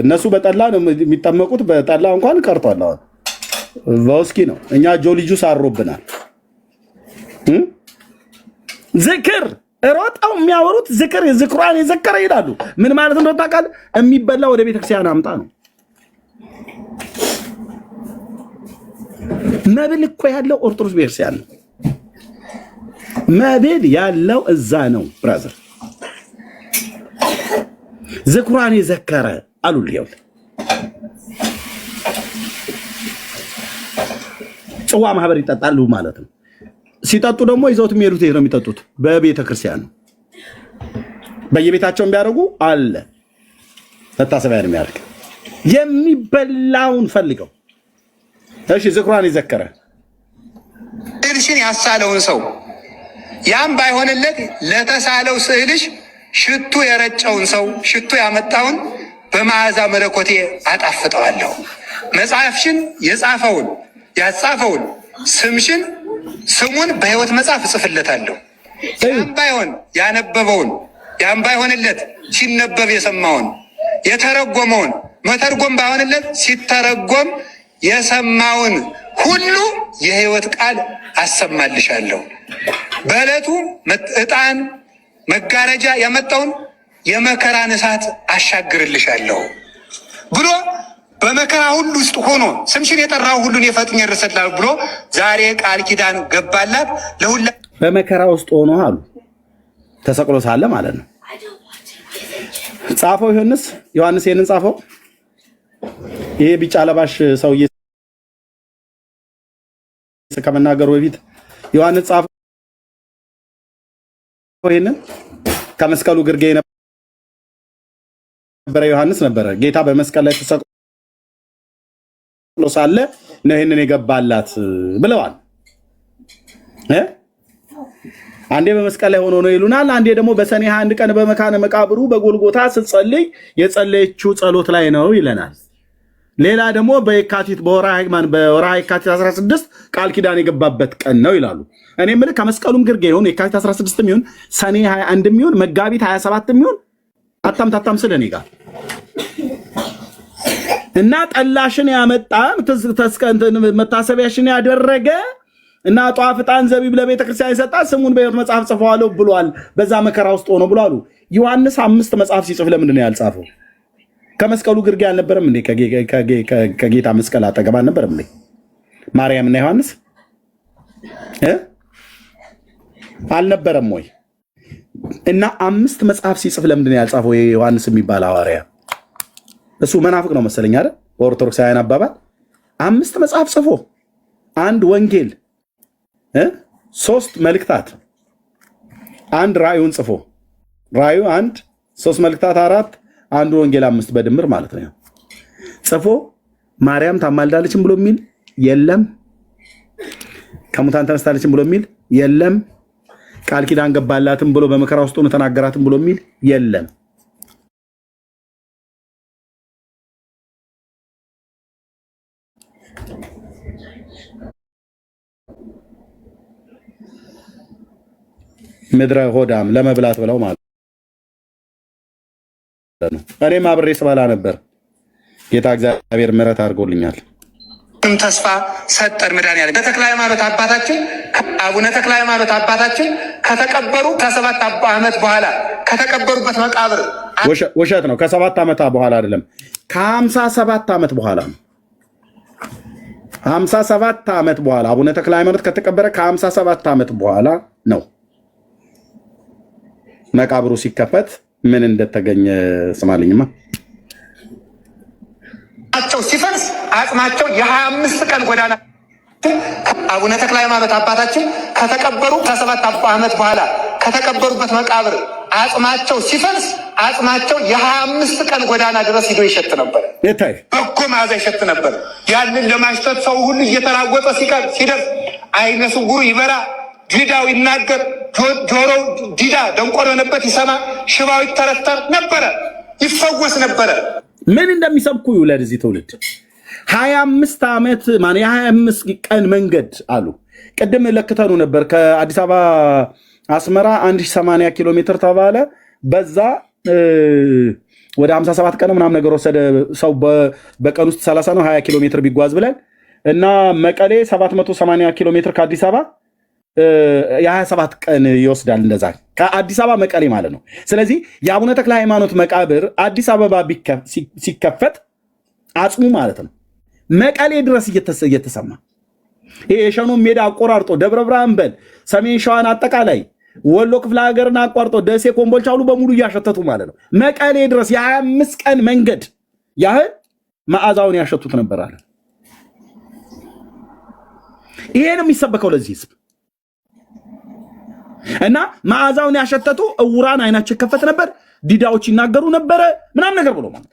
እነሱ በጠላ ነው የሚጠመቁት። በጠላ እንኳን ቀርቷል። አሁን በውስኪ ነው። እኛ ጆሊ ጁስ አሮብናል። ዝክር ሮጣው የሚያወሩት ዝክሯን የዘከረ ይላሉ። ምን ማለት እንደው ታውቃለህ? የሚበላ ወደ ቤተክርስቲያን አምጣ ነው። መብል እኮ ያለው ኦርቶዶክስ ቤተክርስቲያን ነው። መብል ያለው እዛ ነው ብራዘር። ዝክሯን የዘከረ አሉልኝ። ጽዋ ማህበር ይጠጣሉ ማለት ነው። ሲጠጡ ደግሞ ይዘውት የሚሄዱት ነው የሚጠጡት በቤተ ክርስቲያን ነው። በየቤታቸው ቢያደርጉ አለ መታሰቢያ ነው የሚያደርግ የሚበላውን ፈልገው። እሺ ዝክሯን የዘከረ ስዕልሽን ያሳለውን ሰው ያም ባይሆንለት ለተሳለው ስዕልሽ ሽቱ የረጨውን ሰው ሽቱ ያመጣውን በመዓዛ መለኮቴ አጣፍጠዋለሁ። መጽሐፍሽን የጻፈውን ያጻፈውን ስሙን በሕይወት መጽሐፍ እጽፍለታለሁ። ያም ባይሆን ያነበበውን ያም ባይሆንለት ሲነበብ የሰማውን የተረጎመውን መተርጎም ባይሆንለት ሲተረጎም የሰማውን ሁሉ የሕይወት ቃል አሰማልሻለሁ። በዕለቱ ዕጣን መጋረጃ ያመጣውን የመከራን እሳት አሻግርልሻለሁ ብሎ በመከራ ሁሉ ውስጥ ሆኖ ስምሽን የጠራው ሁሉን የፈጥኜ እረሰላለሁ ብሎ ዛሬ ቃል ኪዳን ገባላት ለሁላ። በመከራ ውስጥ ሆኖ አሉ ተሰቅሎ ሳለ ማለት ነው። ጻፈው ዮሐንስ ይሄንን ጻፈው። ይሄ ቢጫ ለባሽ ሰውዬ ከመናገሩ በፊት ዮሐንስ ጻፈው። ይሄንን ከመስቀሉ ግርጌ ነበረ ዮሐንስ ነበረ። ጌታ በመስቀል ላይ ተሰቅሎ ሳለ ነው ይሄንን የገባላት ብለዋል። አንዴ በመስቀል ላይ ሆኖ ነው ይሉናል። አንዴ ደግሞ በሰኔ 21 ቀን በመካነ መቃብሩ በጎልጎታ ስትጸልይ የጸለየችው ጸሎት ላይ ነው ይለናል። ሌላ ደግሞ በየካቲት በወርሃ የካቲት 16 ቃል ኪዳን የገባበት ቀን ነው ይላሉ። እኔ የምልህ ከመስቀሉም ግርጌ ይሁን የካቲት 16 ይሁን ሰኔ 21 ይሁን መጋቢት 27 ይሁን አታምታታም ስለኔ ጋር እና ጠላሽን ያመጣ መታሰቢያሽን ያደረገ እና ጧፍ ዕጣን ዘቢብ ለቤተ ክርስቲያን የሰጣ ስሙን በሕይወት መጽሐፍ ጽፈዋለሁ ብሏል። በዛ መከራ ውስጥ ሆኖ ብሏሉ። ዮሐንስ 5 መጽሐፍ ሲጽፍ ለምንድን ነው ያልጻፈው? ከመስቀሉ ግርጌ አልነበረም እንዴ? ከጌታ መስቀል አጠገብ አልነበረም እንዴ ማርያም እና ዮሐንስ አልነበረም ወይ? እና 5 መጽሐፍ ሲጽፍ ለምንድን ነው ያልጻፈው? ዮሐንስ የሚባል ሐዋርያ እሱ መናፍቅ ነው መሰለኝ አይደል? በኦርቶዶክሳውያን አባባል 5 መጽሐፍ ጽፎ 1 ወንጌል 3 መልእክታት 1 ራእዩን ጽፎ ራእዩ 1 3 መልእክታት 4 1 ወንጌል 5 በድምር ማለት ነው ጽፎ ማርያም ታማልዳለችም ብሎ የሚል የለም። ከሙታን ተነስታለችም ብሎ የሚል የለም። ቃል ኪዳን ገባላትም ብሎ በመከራ ውስጥ ሆኖ ተናገራትም ብሎ የሚል የለም። ምድረ ሆዳም ለመብላት ብለው ማለት ነው። እኔም አብሬ ስበላ ነበር። ጌታ እግዚአብሔር ምሕረት አድርጎልኛል። ተስፋ ሰጠን መድኃኒዓለም ተክለ ሃይማኖት አባታችን አቡነ ተክለ ሃይማኖት አባታችን ከተቀበሩ ከ7 ዓመት በኋላ ከተቀበሩበት መቃብር ውሸት ነው። ከ7 ዓመት በኋላ አይደለም፣ ከ57 ዓመት በኋላ ነው። 57 ዓመት በኋላ አቡነ ተክለ ሃይማኖት ከተቀበረ ከ57 ዓመት በኋላ ነው መቃብሩ ሲከፈት ምን እንደተገኘ ስማልኝማ። ሲፈርስ አጽማቸው የ25 ቀን ጎዳና አቡነ ተክለ ሃይማኖት አባታችን ከተቀበሩ ከ7 ዓመት በኋላ ከተቀበሩበት መቃብር አጽማቸው ሲፈርስ አጽማቸው የ25 ቀን ጎዳና ድረስ ሂዶ ይሸት ነበር። በጎ መዓዛ ይሸት ነበር። ያንን ለማሽተት ሰው ሁሉ እየተራወጠ ሲደርስ አይነ ስውሩ ይበራ፣ ዲዳው ይናገር፣ ጆሮው ዲዳ ደንቆሮ ነበር ይሰማ፣ ሽባው ይተረተር ነበረ፣ ይፈወስ ነበረ። ምን እንደሚሰብኩ ይውለድ እዚህ ትውልድ 25 ዓመት ማን የ25 ቀን መንገድ አሉ። ቅድም ለክተኑ ነበር ከአዲስ አበባ አስመራ 1080 ኪሎ ሜትር ተባለ። በዛ ወደ 57 ቀን ምናምን ነገር ወሰደ ሰው በቀን ውስጥ 30 ነው 20 ኪሎ ሜትር ቢጓዝ ብለን እና መቀሌ 780 ኪሎ ሜትር ከአዲስ አበባ የ27 ቀን ይወስዳል። እንደዛ ከአዲስ አበባ መቀሌ ማለት ነው። ስለዚህ የአቡነ ተክለ ሃይማኖት መቃብር አዲስ አበባ ሲከፈት አጽሙ ማለት ነው መቀሌ ድረስ እየተሰማ ይሄ የሸኖ ሜዳ አቆራርጦ ደብረ ብርሃን በል ሰሜን ሸዋን አጠቃላይ ወሎ ክፍለ ሀገርን አቋርጦ ደሴ ኮምቦልቻ ሁሉ በሙሉ እያሸተቱ ማለት ነው መቀሌ ድረስ የ25 ቀን መንገድ ያህል መዓዛውን ያሸቱት ነበር አለ። ይሄ ነው የሚሰበከው ለዚህ ህዝብ እና መዓዛውን ያሸተቱ እውራን አይናቸው ይከፈት ነበር፣ ዲዳዎች ይናገሩ ነበረ ምናምን ነገር ብሎ ማለት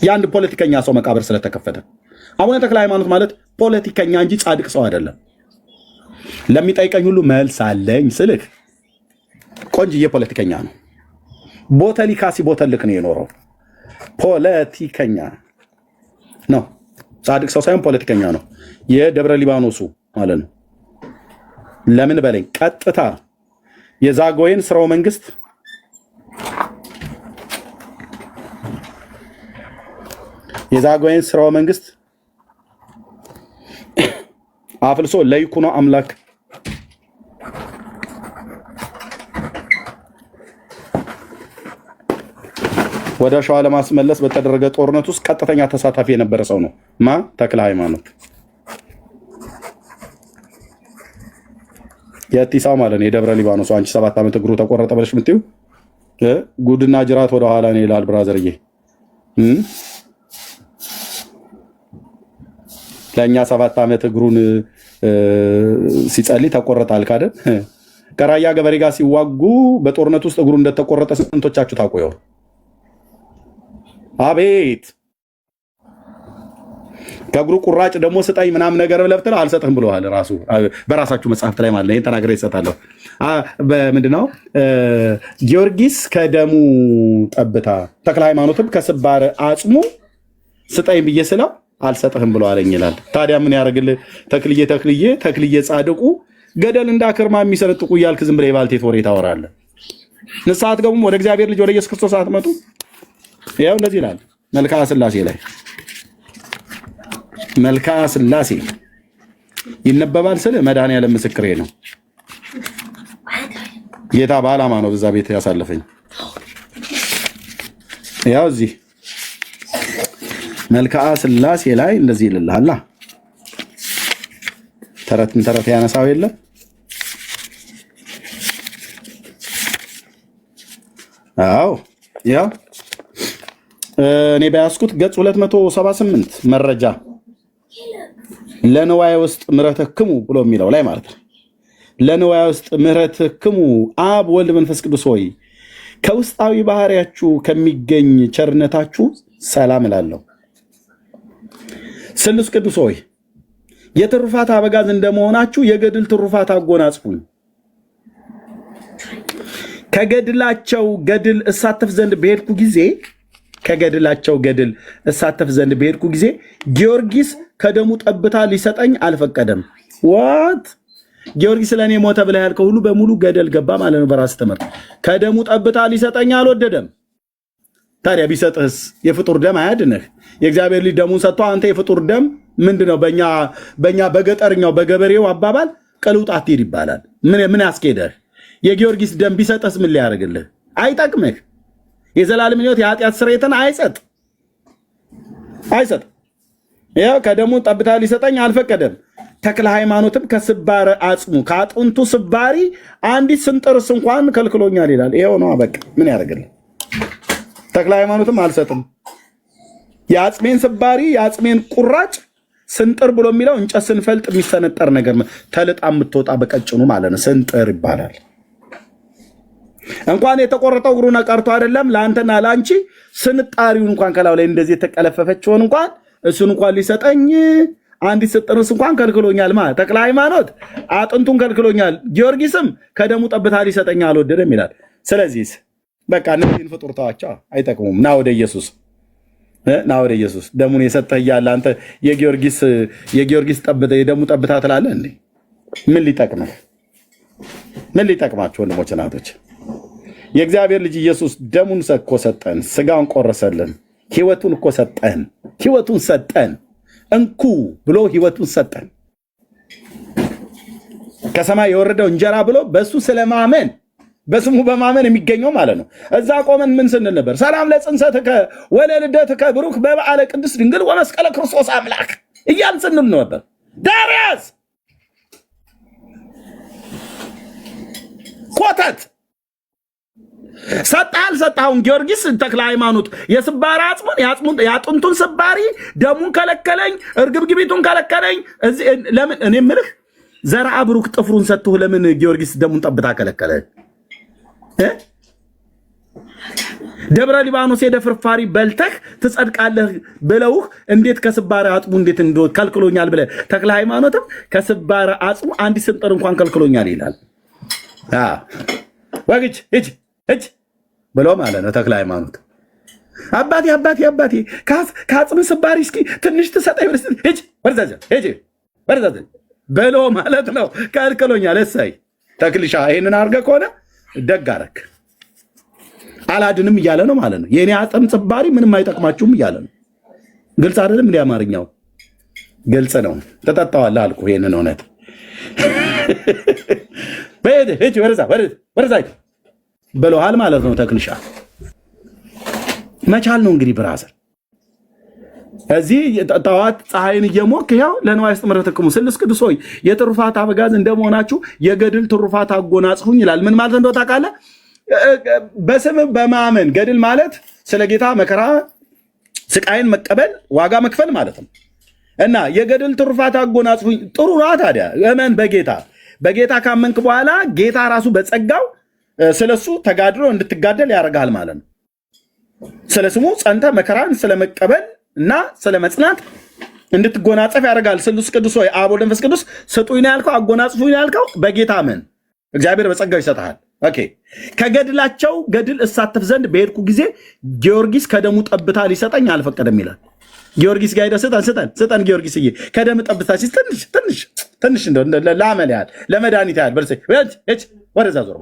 የአንድ ፖለቲከኛ ሰው መቃብር ስለተከፈተ። አቡነ ተክለ ሃይማኖት ማለት ፖለቲከኛ እንጂ ጻድቅ ሰው አይደለም። ለሚጠይቀኝ ሁሉ መልስ አለኝ ስልክ ቆንጅዬ ፖለቲከኛ ነው። ቦተሊካ ሲቦተልክ ነው የኖረው። ፖለቲከኛ ነው። ጻድቅ ሰው ሳይሆን ፖለቲከኛ ነው። የደብረ ሊባኖሱ ማለት ነው። ለምን በለኝ ቀጥታ የዛጎይን ስርወ መንግስት አፍልሶ ለይኩኖ አምላክ ወደ ሸዋ ለማስመለስ በተደረገ ጦርነት ውስጥ ቀጥተኛ ተሳታፊ የነበረ ሰው ነው። ተክለ ሃይማኖት የቲሳው ማለት ነው። የደብረ ሊባኖስ አንቺ 7 ዓመት እግሩ ተቆረጠ ብለሽ ምትዩ ጉድና ጅራት ወደ ኋላ ነው ይላል ብራዘርዬ። ለኛ 7 ዓመት እግሩን ሲጸልይ ተቆረጠ አልካደ። ከራያ ገበሬ ጋር ሲዋጉ በጦርነት ውስጥ እግሩ እንደተቆረጠ ስንቶቻችሁ ታቆየው? አቤት ከእግሩ ቁራጭ ደግሞ ስጠኝ ምናምን ነገር ብለብትል አልሰጥህም ብለዋል። ራሱ በራሳችሁ መጽሐፍት ላይ ማለት ይሄን ተናግሬ ይሰጣለሁ። ምንድነው ጊዮርጊስ ከደሙ ጠብታ ተክለ ሃይማኖትም ከስባር አጽሙ ስጠኝ ብዬ ስለው አልሰጥህም ብሎ አለኝ ይላል። ታዲያ ምን ያደርግልህ? ተክልዬ ጻድቁ ገደል እንዳክርማ የሚሰነጥቁ እያልክ ዝም ብለህ የባልቴት ወሬ ታወራለህ። ንስሐ አትገቡም? ወደ እግዚአብሔር ልጅ ወደ ኢየሱስ ክርስቶስ አትመጡ? ያው እንደዚህ ይላል መልክዓ ሥላሴ ላይ መልክዓ ሥላሴ ይነበባል ስል መድኃኒዓለም ምስክሬ ነው። ጌታ በዓላማ ነው በዛ ቤት ያሳለፈኝ። ያው እዚህ መልክዓ ሥላሴ ላይ እንደዚህ ይልልሃል። ተረት ያነሳው የለ አዎ ያው እኔ በያዝኩት ገጽ 278 መረጃ ለንዋይ ውስጥ ምሕረተክሙ ብሎ የሚለው ላይ ማለት ነው። ለንዋይ ውስጥ ምሕረተክሙ አብ ወልድ መንፈስ ቅዱስ ሆይ ከውስጣዊ ባህሪያችሁ ከሚገኝ ቸርነታችሁ ሰላም እላለሁ። ስሉስ ቅዱስ ሆይ የትሩፋት አበጋዝ እንደመሆናችሁ የገድል ትሩፋት አጎናጽፉኝ። ከገድላቸው ገድል እሳተፍ ዘንድ በሄድኩ ጊዜ ጊዮርጊስ ከደሙ ጠብታ ሊሰጠኝ አልፈቀደም። ዋት ጊዮርጊስ ለእኔ ሞተ ብለህ ያልከው ሁሉ በሙሉ ገደል ገባ ማለት ነው። በራስ ትምህርት ከደሙ ጠብታ ሊሰጠኝ አልወደደም። ታዲያ ቢሰጥህስ የፍጡር ደም አያድንህ? የእግዚአብሔር ልጅ ደሙን ሰጥቶ አንተ የፍጡር ደም ምንድነው? በእኛ በገጠርኛው በገበሬው አባባል ቅልውጥ አትሂድ ይባላል። ምን ያስኬደህ? የጊዮርጊስ ደም ቢሰጥህስ ምን ሊያደርግልህ? አይጠቅምህ። የዘላለም ሕይወት የኃጢአት ስርየትን አይሰጥ። ያው ከደሙ ጠብታ ሊሰጠኝ አልፈቀደም። ተክለ ሃይማኖትም ከስባረ አጽሙ ከአጥንቱ ስባሪ አንዲት ስንጥርስ እንኳን ከልክሎኛል ይላል። ይሄው ነው በቃ። ምን ያደርግልህ? ተክለ ሃይማኖትም አልሰጥም። የአጽሜን ስባሪ የአጽሜን ቁራጭ ስንጥር ብሎ የሚለው እንጨት ስንፈልጥ የሚሰነጠር ነገር ተልጣ የምትወጣ በቀጭኑ ማለት ነው። ስንጥር ይባላል። እንኳን የተቆረጠው እግሩን ቀርቶ አይደለም ለአንተና ለአንቺ ስንጣሪውን እንኳን ከላው ላይ እንደዚህ የተቀለፈፈችውን እንኳን እሱን እንኳን ሊሰጠኝ አንዲት ስንጥርስ እንኳን ከልክሎኛል። ማለት ተክለ ሃይማኖት አጥንቱን ከልክሎኛል። ጊዮርጊስም ከደሙ ጠብታ ሊሰጠኝ አልወደደም ይላል። ስለዚህ በቃ እነዚህን ፍጡር ተዋቸው፣ አይጠቅሙም። ና ወደ ኢየሱስ ደሙን የሰጠህ እያለ አንተ የጊዮርጊስ ጠብታ የደሙ ጠብታ ትላለህ እንዴ? ምን ሊጠቅማችሁ ወንድሞች እናቶች? የእግዚአብሔር ልጅ ኢየሱስ ደሙን እኮ ሰጠን፣ ስጋውን ቆረሰልን፣ ህይወቱን እኮ ሰጠን፣ እንኩ ብሎ ህይወቱን ሰጠን። ከሰማይ የወረደው እንጀራ ብሎ በሱ ስለማመን በስሙ በማመን የሚገኘው ማለት ነው። እዛ ቆመን ምን ስንል ነበር? ሰላም ለጽንሰትከ ወለልደትከ ብሩክ በበዓለ ቅድስት ድንግል ወመስቀለ ክርስቶስ አምላክ እያልን ስንል ነበር። ዳርያስ ኮተት ሰጣል ሰጣውን ጊዮርጊስ ተክለ ሃይማኖት የስባሪ አጽሙን የአጥንቱን ስባሪ ደሙን ከለከለኝ፣ እርግብግቢቱን ከለከለኝ። ለምን እኔ ምልህ ዘርአ ብሩክ ጥፍሩን ሰጥቶ ለምን ጊዮርጊስ ደሙን ጠብታ ከለከለ? ደብረ ሊባኖስ ሄደ ፍርፋሪ በልተህ ትጸድቃለህ ብለውህ እንዴት ከስባረ አጽሙ እንዴት ከልክሎኛል ብለህ ተክለ ሃይማኖትም ከስባረ አጽሙ አንዲት ስንጥር እንኳን ከልክሎኛል ይላል። ወግጅ እጅ ብሎ ማለት ነው ተክለ ሃይማኖት። አባቴ ከአጽም ስባሪ እስኪ ትንሽ ትሰጠኝ እጅ ወርዛዘ ብሎ ማለት ነው ከልክሎኛል። እሰይ ተክልሻ ይሄንን አድርገህ ከሆነ ደግ አደረክ። አላድንም እያለ ነው ማለት ነው። የኔ አጽም ጽባሪ ምንም አይጠቅማችሁም እያለ ነው። ግልጽ አይደለም? እንደ አማርኛው ግልጽ ነው። ተጠጣዋለህ አልኩ። ይሄንን እውነት በሄድ ወርዛ ብለዋል ማለት ነው። ተክልሻ መቻል ነው እንግዲህ ብራዘር። እዚህ ጠዋት ፀሐይን እየሞክ ያው ለንዋይ አስተምረትክሙ ስልስ ቅዱስ ሆይ የትሩፋት አበጋዝ እንደመሆናችሁ የገድል ትሩፋት አጎናጽፉኝ ይላል። ምን ማለት እንደው ታውቃለህ? በስም በማመን ገድል ማለት ስለ ጌታ መከራ ስቃይን መቀበል ዋጋ መክፈል ማለት ነው። እና የገድል ትሩፋት አጎናጽፉኝ ጥሩ ነው። ታዲያ እመን በጌታ ካመንክ በኋላ ጌታ ራሱ በጸጋው ስለሱ ተጋድሎ እንድትጋደል ያደርጋል ማለት ነው። ስለ ስሙ ጸንተ መከራን ስለመቀበል እና ስለ መጽናት እንድትጎናጸፍ ያደርጋል። ስሉስ ቅዱስ ሆይ አብ ወልድ መንፈስ ቅዱስ ስጡኝ ነው ያልከው፣ አጎናጽፉኝ ነው ያልከው። በጌታ አመን እግዚአብሔር በጸጋው ይሰጥሃል። ኦኬ። ከገድላቸው ገድል እሳተፍ ዘንድ በሄድኩ ጊዜ ጊዮርጊስ ከደሙ ጠብታ ሊሰጠኝ አልፈቀደም ይላል። ጊዮርጊስ ጋር ሄደህ ስጠን ጊዮርጊስዬ ከደም ጠብታ ሲስ ትንሽ ለአመል ያህል ለመድኃኒት ያህል ወደዛ ዞር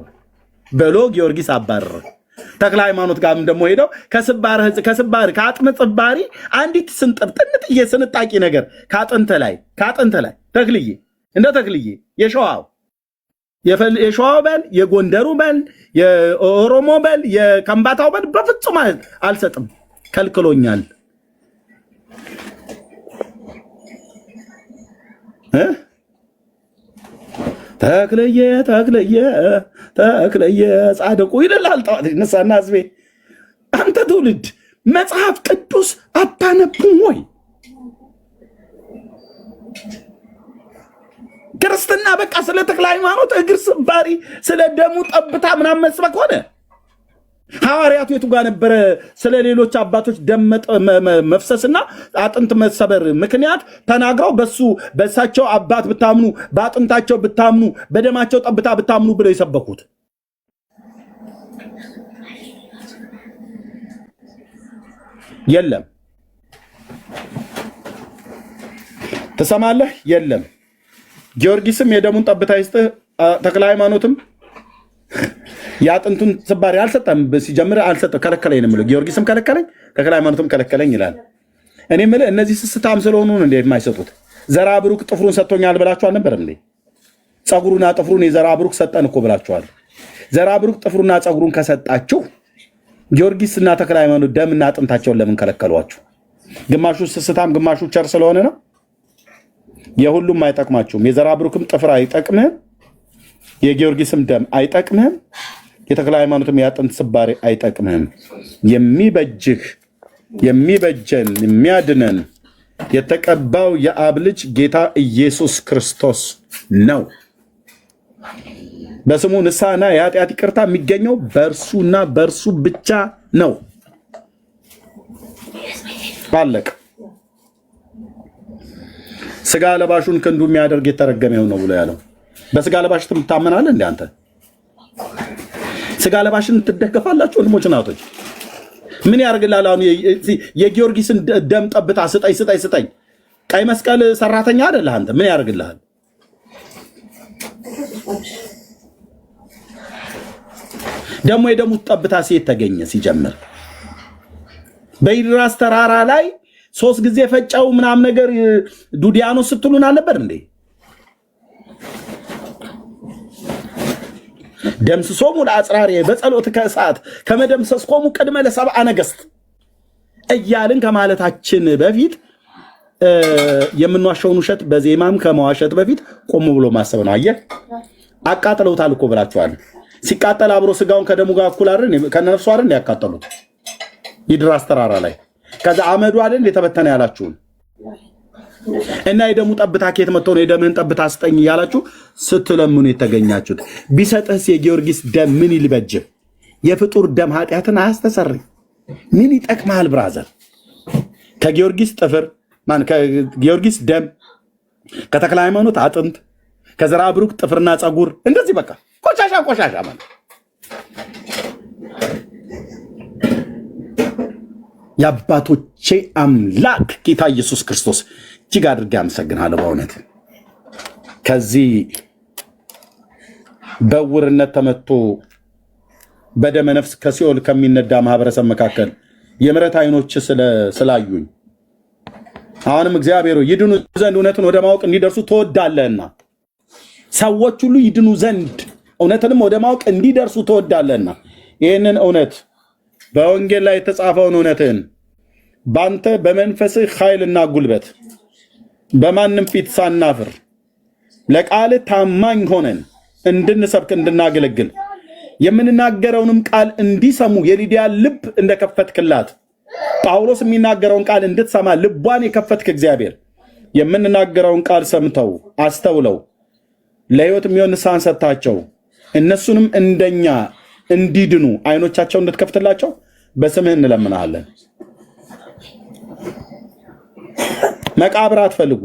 ብሎ ጊዮርጊስ አባረረ። ተክለ ሃይማኖት ጋርም ደግሞ ሄደው ከስባሪ ከአጥም ጽባሪ አንዲት ስንጥር ጥንጥዬ ስንጣቂ ነገር ከአጥንተ ላይ ተክልዬ እንደ ተክልዬ የሸዋው በል የጎንደሩ በል የኦሮሞ በል የከምባታው በል በፍጹም አልሰጥም ከልክሎኛል። ተክለየ ጻድቁ ይልላል። ጠዋት ይነሳና ህዝቤ አንተ ትውልድ መጽሐፍ ቅዱስ አታነብም ወይ? ክርስትና በቃ ስለ ተክለ ሃይማኖት እግር ስባሪ ስለ ደሙ ጠብታ ምናምን መስበክ ሆነ። ሐዋርያቱ የቱ ጋር ነበረ ስለ ሌሎች አባቶች ደም መፍሰስና አጥንት መሰበር ምክንያት ተናግረው በሳቸው አባት ብታምኑ በአጥንታቸው ብታምኑ በደማቸው ጠብታ ብታምኑ ብለው የሰበኩት? የለም። ትሰማለህ? የለም። ጊዮርጊስም የደሙን ጠብታ ይስጥህ፣ ተክለ ሃይማኖትም የአጥንቱን ስባሪ አልሰጠም። ሲጀምር አልሰጠም፣ ከለከለኝ ነው የምለው። ጊዮርጊስም ከለከለኝ፣ ተክለ ሃይማኖትም ከለከለኝ ይላል። እኔ የምልህ እነዚህ ስስታም ስለሆኑ እንዴ የማይሰጡት? ዘራ ብሩክ ጥፍሩን ሰጥቶኛል ብላችሁ አልነበረም እንዴ? ፀጉሩና ጥፍሩን የዘራ ብሩክ ሰጠን እኮ ብላችኋል። ዘራ ብሩክ ጥፍሩና ፀጉሩን ከሰጣችሁ ጊዮርጊስና ተክለ ሃይማኖት ደምና አጥንታቸውን ለምን ከለከሏችሁ? ግማሹ ስስታም ግማሹ ቸር ስለሆነ ነው። የሁሉም አይጠቅማችሁም። የዘራ ብሩክም ጥፍር አይጠቅምህም፣ የጊዮርጊስም ደም አይጠቅምህም፣ የተክለ ሃይማኖትም የአጥንት ስባሪ አይጠቅምህም። የሚበጀን የሚያድነን የተቀባው የአብ ልጅ ጌታ ኢየሱስ ክርስቶስ ነው። በስሙ ንስሐና የኃጢአት ይቅርታ የሚገኘው በእርሱና በእርሱ ብቻ ነው። አለቀ። ስጋ ለባሹን ክንዱ የሚያደርግ የተረገመው ነው ብሎ ያለው። በስጋ ለባሽ ትታመናለህ እንዴ አንተ? ስጋ ለባሽን ትደገፋላችሁ ወንድሞች እናቶች? ምን ያደርግልሃል? አሁን የጊዮርጊስን ደም ጠብታ ስጠኝ። ቀይ መስቀል ሰራተኛ አይደለህ አንተ? ምን ያደርግልሃል? ደግሞ የደሙ ጠብታ ሴት ተገኘ። ሲጀምር በኢድራስ ተራራ ላይ 3 ጊዜ ፈጫው ምናምን ነገር ዱዲያኖስ ስትሉን አልነበር እንዴ? ደምስሶሙ ለአጽራሪ በጸሎት ከእሳት ከመደምሰስኮሙ ቅድመ ለሰብአ ነገሥት እያልን ከማለታችን በፊት የምንዋሸውን ውሸት በዜማም ከመዋሸት በፊት ቆም ብሎ ማሰብ ነው። አየህ፣ አቃጥለውታል እኮ ብላችኋል። ሲቃጠል አብሮ ስጋውን ከደሙ ጋር እኩል አይደል ከነፍሱ አይደል ያቃጠሉት ይድራስ ተራራ ላይ። ከዛ አመዱ አይደል የተበተነ ያላችሁን እና የደሙ ጠብታ ከየት መጥቶ ነው የደምህን ጠብታ ስጠኝ እያላችሁ ስትለምኑ የተገኛችሁት? ቢሰጥህስ የጊዮርጊስ ደም ምን ይልበጅህ? የፍጡር ደም ኃጢአትን አያስተሰርይ። ምን ይጠቅማል ብራዘር? ከጊዮርጊስ ጥፍር ከጊዮርጊስ ደም፣ ከተክለ ሃይማኖት አጥንት፣ ከዘራ ብሩክ ጥፍርና ፀጉር እንደዚህ በቃ ቆሻሻ ማለት የአባቶቼ አምላክ ጌታ ኢየሱስ ክርስቶስ እጅግ አድርጌ አመሰግናለሁ። በእውነት ከዚህ በዕውርነት ተመቶ በደመ ነፍስ ከሲኦል ከሚነዳ ማህበረሰብ መካከል የምሕረት አይኖች ስላዩኝ አሁንም እግዚአብሔር ይድኑ ዘንድ እውነትን ወደ ማወቅ እንዲደርሱ ትወዳለህና ሰዎች ሁሉ ይድኑ ዘንድ እውነትንም ወደ ማወቅ እንዲደርሱ ትወዳለህና ይህንን እውነት በወንጌል ላይ የተጻፈውን እውነትህን በአንተ በመንፈስህ ኃይልና ጉልበት በማንም ፊት ሳናፍር ለቃልህ ታማኝ ሆነን እንድንሰብክ እንድናገለግል የምንናገረውንም ቃል እንዲሰሙ የሊዲያ ልብ እንደከፈትክላት ጳውሎስ የሚናገረውን ቃል እንድትሰማ ልቧን የከፈትክ እግዚአብሔር የምንናገረውን ቃል ሰምተው አስተውለው ለሕይወት የሚሆን ንስሐን ሰጥታቸው እነሱንም እንደኛ እንዲድኑ አይኖቻቸው እንድትከፍትላቸው በስምህ እንለምናለን። መቃብር አትፈልጉ፣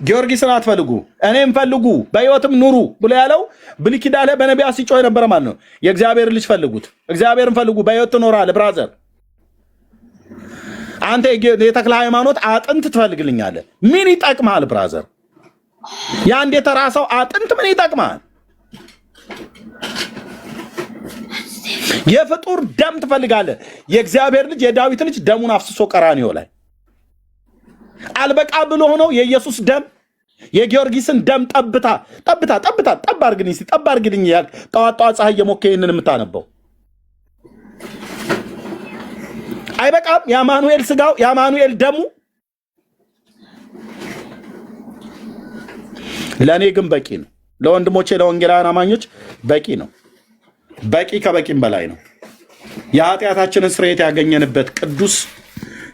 ጊዮርጊስን አትፈልጉ፣ እኔም ፈልጉ በሕይወትም ኑሩ ብሎ ያለው ብሉይ ኪዳን ላይ በነቢያት ሲጮህ የነበረ ማለት ነው። የእግዚአብሔር ልጅ ፈልጉት፣ እግዚአብሔርን ፈልጉ፣ በሕይወት ትኖራለህ። ብራዘር አንተ የተክለ ሃይማኖት አጥንት ትፈልግልኛለህ። ምን ይጠቅማል ብራዘር? የአንድ የተራ ሰው አጥንት ምን ይጠቅማል? የፍጡር ደም ትፈልጋለህ። የእግዚአብሔር ልጅ የዳዊት ልጅ ደሙን አፍስሶ ቀራንዮ ላይ አልበቃ ብሎ ሆነው የኢየሱስ ደም የጊዮርጊስን ደም ጠብ አርግልኝ ያል ጠዋት ፀሐይ የሞከ ይህንን የምታነበው አይበቃም? የአማኑኤል ስጋው የአማኑኤል ደሙ ለእኔ ግን በቂ ነው። ለወንድሞቼ ለወንጌላውያን አማኞች በቂ ነው። በቂ ከበቂም በላይ ነው። የኃጢአታችንን ስርየት ያገኘንበት ቅዱስ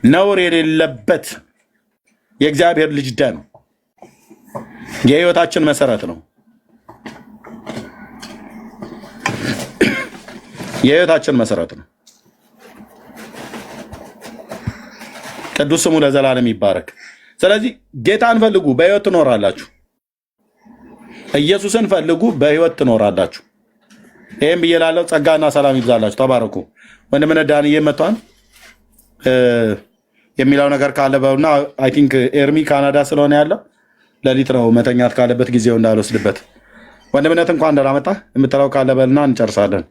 ነውር የሌለበት የእግዚአብሔር ልጅ ደም የሕይወታችን መሰረት ነው። የሕይወታችን መሰረት ነው። ቅዱስ ስሙ ለዘላለም ይባረክ። ስለዚህ ጌታን ፈልጉ፣ በሕይወት ትኖራላችሁ። ኢየሱስን ፈልጉ፣ በሕይወት ትኖራላችሁ። ይህም ብዬ ላለው ጸጋና ሰላም ይብዛላችሁ። ተባረኩ። ወንድምነ ዳንዬ መጥቷል የሚለው ነገር ካለ በውና አይ ቲንክ ኤርሚ ካናዳ ስለሆነ ያለው ሌሊት ነው መተኛት ካለበት ጊዜው እንዳልወስድበት። ወንድምነት እንኳን እንዳላመጣ የምትለው ካለ በልና እንጨርሳለን።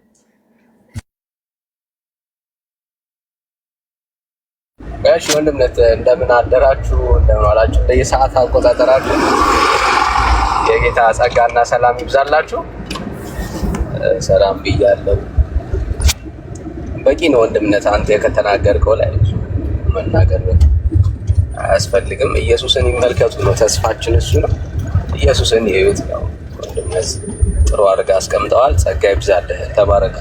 እሺ ወንድምነት እንደምን አደራችሁ? እንደምን ዋላችሁ? በየሰዓት አቆጣጠራችሁ የጌታ ጸጋና ሰላም ይብዛላችሁ። ሰላም ብያለሁ። በቂ ነው ወንድምነት፣ አንተ ከተናገርከው ላይ መናገር አያስፈልግም። ኢየሱስን ይመልከቱ ነው ተስፋችን፣ እሱ ነው። ኢየሱስን ይዩት ነው ወንድምነት። ጥሩ አድርጋ አስቀምጠዋል። ጸጋ ይብዛልህ። ተባረክ።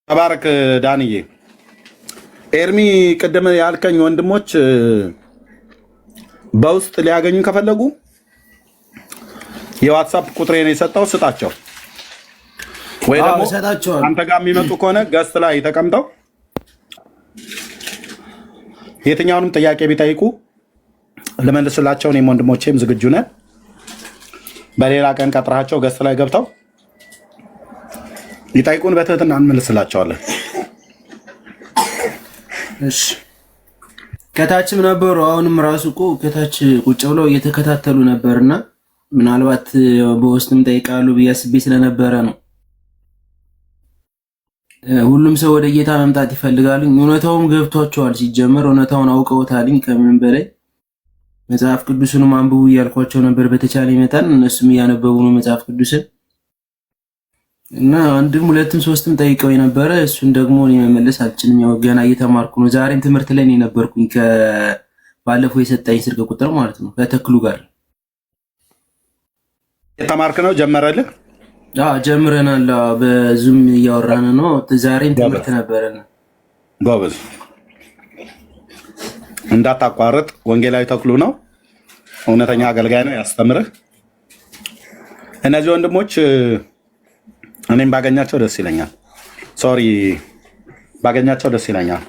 ተባረክ ዳንዬ። ኤርሚ ቅድም ያልከኝ ወንድሞች በውስጥ ሊያገኙ ከፈለጉ የዋትሳፕ ቁጥሬን የሰጠው ስጣቸው፣ ወይ ደግሞ አንተ ጋር የሚመጡ ከሆነ ገስት ላይ ተቀምጠው የትኛውንም ጥያቄ ቢጠይቁ ልመልስላቸው። እኔም ወንድሞቼም ዝግጁ ነን። በሌላ ቀን ቀጥራቸው ገስት ላይ ገብተው ይጠይቁን፣ በትህትና እንመልስላቸዋለን። እሺ ከታችም ነበሩ። አሁንም ራሱ እኮ ከታች ቁጭ ብለው እየተከታተሉ ነበርና ምናልባት በውስጥም ጠይቃሉ ብዬ አስቤ ስለነበረ ነው። ሁሉም ሰው ወደ ጌታ መምጣት ይፈልጋሉ። እውነታውም ገብቷቸዋል። ሲጀመር እውነታውን አውቀውታልኝ። ከምንም በላይ መጽሐፍ ቅዱስንም አንብቡ እያልኳቸው ነበር በተቻለ መጠን። እነሱም እያነበቡ ነው መጽሐፍ ቅዱስን እና አንድም ሁለትም ሶስትም ጠይቀው የነበረ እሱን ደግሞ እኔ መመለስ አልችልም። ያው ገና እየተማርኩ ነው። ዛሬም ትምህርት ላይ ነበርኩኝ። ከባለፈው የሰጠኝ ስልክ ቁጥር ማለት ነው ከተክሉ ጋር የተማርክ ነው። ጀመረልህ? አዎ ጀምረናል። በዙም እያወራን ነው። ዛሬም ትምህርት ነበረና ጎበዝ። እንዳታቋርጥ። ወንጌላዊ ተክሉ ነው፣ እውነተኛ አገልጋይ ነው፣ ያስተምርህ። እነዚህ ወንድሞች እኔም ባገኛቸው ደስ ይለኛል። ሶሪ ባገኛቸው ደስ ይለኛል።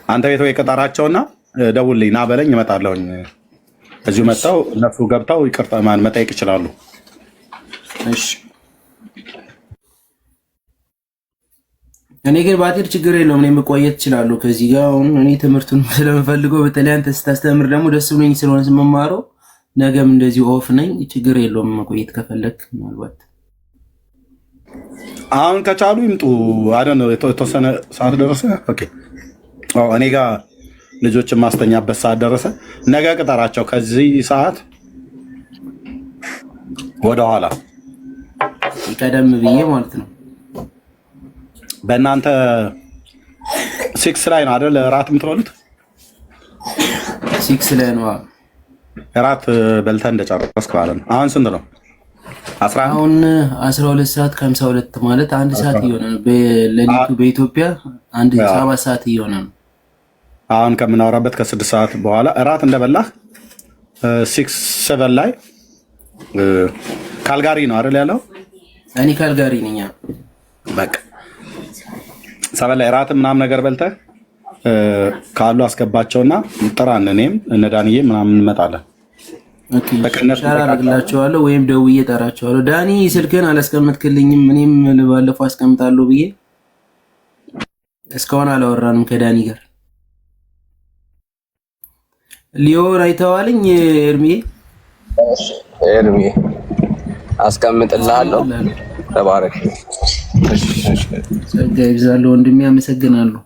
አንተ ቤት ወይ ቅጠራቸውና ደውልልኝ፣ ና በለኝ፣ እመጣለሁኝ። እዚሁ መጥተው እነሱ ገብተው ይቅርታ መጠየቅ ይችላሉ። እሺ እኔ ግን ባትሄድ ችግር የለውም። እኔ መቆየት እችላለሁ ከዚህ ጋር። አሁን እኔ ትምህርቱን ስለምፈልገው በተለይ አንተ ስታስተምር ደግሞ ደስ ብሎኝ ስለሆነ ስመማረው ነገም እንደዚህ ኦፍ ነኝ። ችግር የለውም መቆየት ከፈለክ ምናልባት አሁን ከቻሉ ይምጡ። አደን የተወሰነ ሰዓት ደረሰ። ኦኬ እኔ ጋር ልጆችን ማስተኛበት ሰዓት ደረሰ። ነገ ቅጠራቸው ከዚህ ሰዓት ወደኋላ ቀደም ብዬ ማለት ነው። በእናንተ 6 ላይ ነው አይደል እራት የምትበሉት? 6 ላይ ነው እራት በልተህ እንደጨረስክ ማለት ነው። አሁን ስንት ነው? አሁን 12 ሰዓት ከ52 ማለት 1 ሰዓት እየሆነ ነው። ለሊቱ በኢትዮጵያ 7 ሰዓት እየሆነ ነው። አሁን ከምናወራበት ከ6 ሰዓት በኋላ እራት እንደበላህ 6-7 ላይ ካልጋሪ ነው አይደል ያለው? እኔ ካልጋሪ ነኝ። በቃ 7 ላይ እራት ምናምን ነገር በልተህ ካሉ አስገባቸውና ጥራን። እኔም እነ ዳንዬ ምናምን እንመጣለን። ኦኬ አደርግላቸዋለሁ ወይም ደውዬ እጠራቸዋለሁ። ዳኒ ስልክህን አላስቀምጥክልኝም። እኔም ባለፈው አስቀምጣለሁ ብዬ እስካሁን አላወራንም ከዳኒ ጋር። ሊዮን አይተዋልኝ ኤርሚ አስቀምጥልሃለሁ። ተባረክ። ጸጋ ይብዛልህ ወንድሜ፣ አመሰግናለሁ።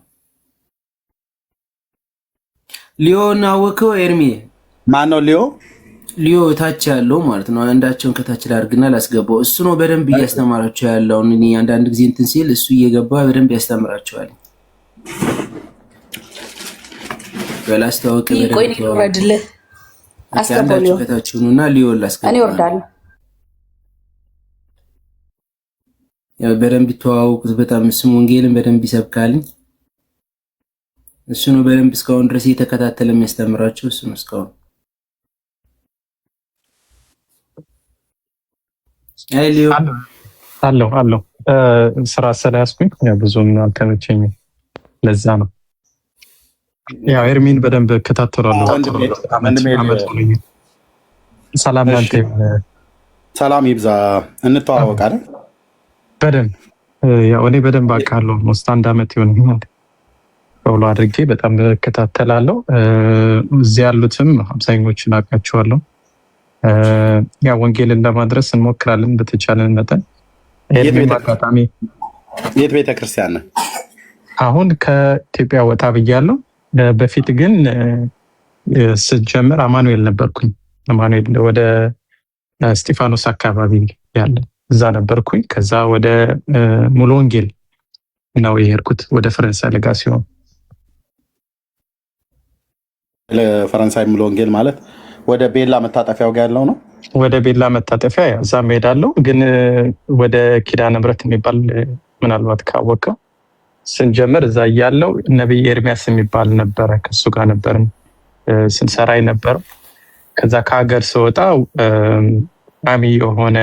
ሊዮን አወቀው ኤርሚ ማን ነው ሊዮ? ሊዮ ታች ያለው ማለት ነው። አንዳቸውን ከታች ላድርግና ላስገባው። እሱ ነው በደንብ እያስተማራቸው ያለው። እኔ አንዳንድ ጊዜ እንትን ሲል እሱ እየገባ በደንብ ያስተምራቸዋል። በላስታወቅ በደንብ ቆይ ይወርድልህ አስገባው። ሊዮ ከታችሁና ሊዮ ላስገባ እኔ ወርዳለሁ። ያው በደንብ ይተዋወቁት። በጣም ስሙ ወንጌልን በደንብ ይሰብካል። እሱ ነው በደንብ እስካሁን ድረስ እየተከታተለ የሚያስተምራቸው እሱ ነው እስካሁን። ሊዮ አለው ስራ ስለያዝኩኝ ብዙም አልተመቸኝም። ለዛ ነው ያው ኤርሚን በደንብ እከታተላለሁ። ሰላም ላንተ። ሰላም ይብዛ። እንተዋወቃለን በደንብ ያው እኔ በደንብ አውቃለሁ። ሞስት 1 አመት ይሆነኛል ብሎ አድርጌ በጣም እከታተላለሁ። እዚህ ያሉትም አብዛኞቹን አውቃቸዋለሁ። ያው ወንጌልን ለማድረስ እንሞክራለን በተቻለን መጠን። አጋጣሚ የት ቤተክርስቲያን ነህ? አሁን ከኢትዮጵያ ወጣ ብያለሁ። በፊት ግን ስጀምር አማኑኤል ነበርኩኝ። አማኑኤል ወደ እስጢፋኖስ አካባቢ ያለ እዛ ነበርኩኝ። ከዛ ወደ ሙሉ ወንጌል ነው የሄድኩት፣ ወደ ፈረንሳይ ለጋሲዮን። ለፈረንሳይ ሙሉ ወንጌል ማለት ወደ ቤላ መታጠፊያው ጋር ያለው ነው። ወደ ቤላ መታጠፊያ እዛም ሄዳለሁ። ግን ወደ ኪዳነ ምሕረት የሚባል ምናልባት ካወቀው ስንጀምር እዛ እያለው ነቢይ ኤርሚያስ የሚባል ነበረ። ከሱ ጋር ነበርን ስንሰራ የነበረው። ከዛ ከሀገር ስወጣ ቋሚ የሆነ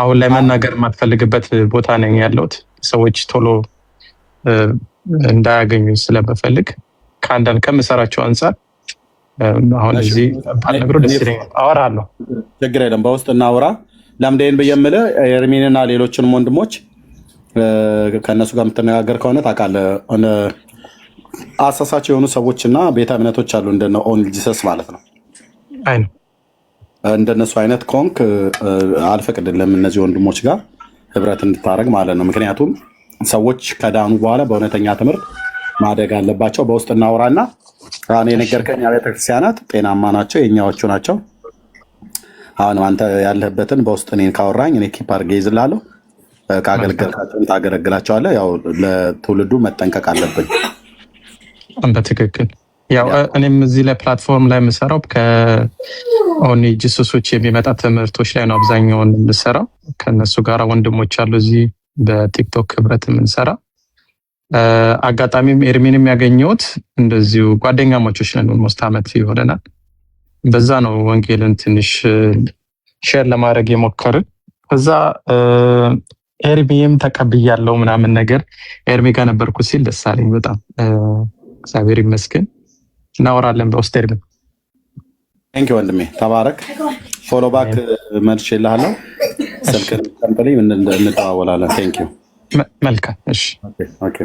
አሁን ላይ መናገር የማትፈልግበት ቦታ ነኝ ያለሁት። ሰዎች ቶሎ እንዳያገኙ ስለምፈልግ ከአንዳንድ ከምሰራቸው አንጻር አሁን እዚህ ባልነግሮ ደስ ይለኛል። አወራለሁ፣ ችግር የለም። በውስጥ እናውራ። ለምደን ብየምልህ ኤርሚንና ሌሎችንም ወንድሞች ከእነሱ ጋር የምትነጋገር ከሆነ ታውቃለህ፣ አሳሳች የሆኑ ሰዎችና ቤተ እምነቶች አሉ እንደነ ኦንሊ ጂሰስ ማለት ነው። አይ ነው እንደነሱ አይነት ኮንክ አልፈቅድልም እነዚህ ወንድሞች ጋር ህብረት እንድታደርግ ማለት ነው። ምክንያቱም ሰዎች ከዳኑ በኋላ በእውነተኛ ትምህርት ማደግ አለባቸው። በውስጥ እናውራና አሁን የነገርከኝ አብያተ ክርስቲያናት ጤናማ ናቸው፣ የኛዎቹ ናቸው። አሁን አንተ ያለህበትን በውስጥ እኔን ካወራኝ እኔ ኪፕ አድርጌ ይዝላለሁ። ካገለገልካቸውን ታገለግላቸዋለህ። ያው ለትውልዱ መጠንቀቅ አለብን። በትክክል ያው እኔም እዚህ ላይ ፕላትፎርም ላይ የምሰራው ከኦኒ ጂሱሶች የሚመጣ ትምህርቶች ላይ ነው አብዛኛውን የምሰራው። ከነሱ ጋር ወንድሞች አሉ እዚህ በቲክቶክ ህብረት የምንሰራ አጋጣሚም ኤርሚንም ያገኘሁት እንደዚሁ ጓደኛሞች ነን። ኦልሞስት ዓመት ይሆነናል። በዛ ነው ወንጌልን ትንሽ ሼር ለማድረግ የሞከርን። ከዛ ኤርሚም ተቀብያለሁ ምናምን ነገር ኤርሚ ጋር ነበርኩ ሲል ደስ አለኝ በጣም። እግዚአብሔር ይመስገን። እናወራለን በውስጥ ኤርሚ። ቴንክ ዩ ወንድሜ ተባረክ። ፎሎ ባክ መልሼልሃለሁ። ስልክህን ቀምጥልኝ እንደዋወላለን። ቴንክ ዩ። መልካም እሺ። ኦኬ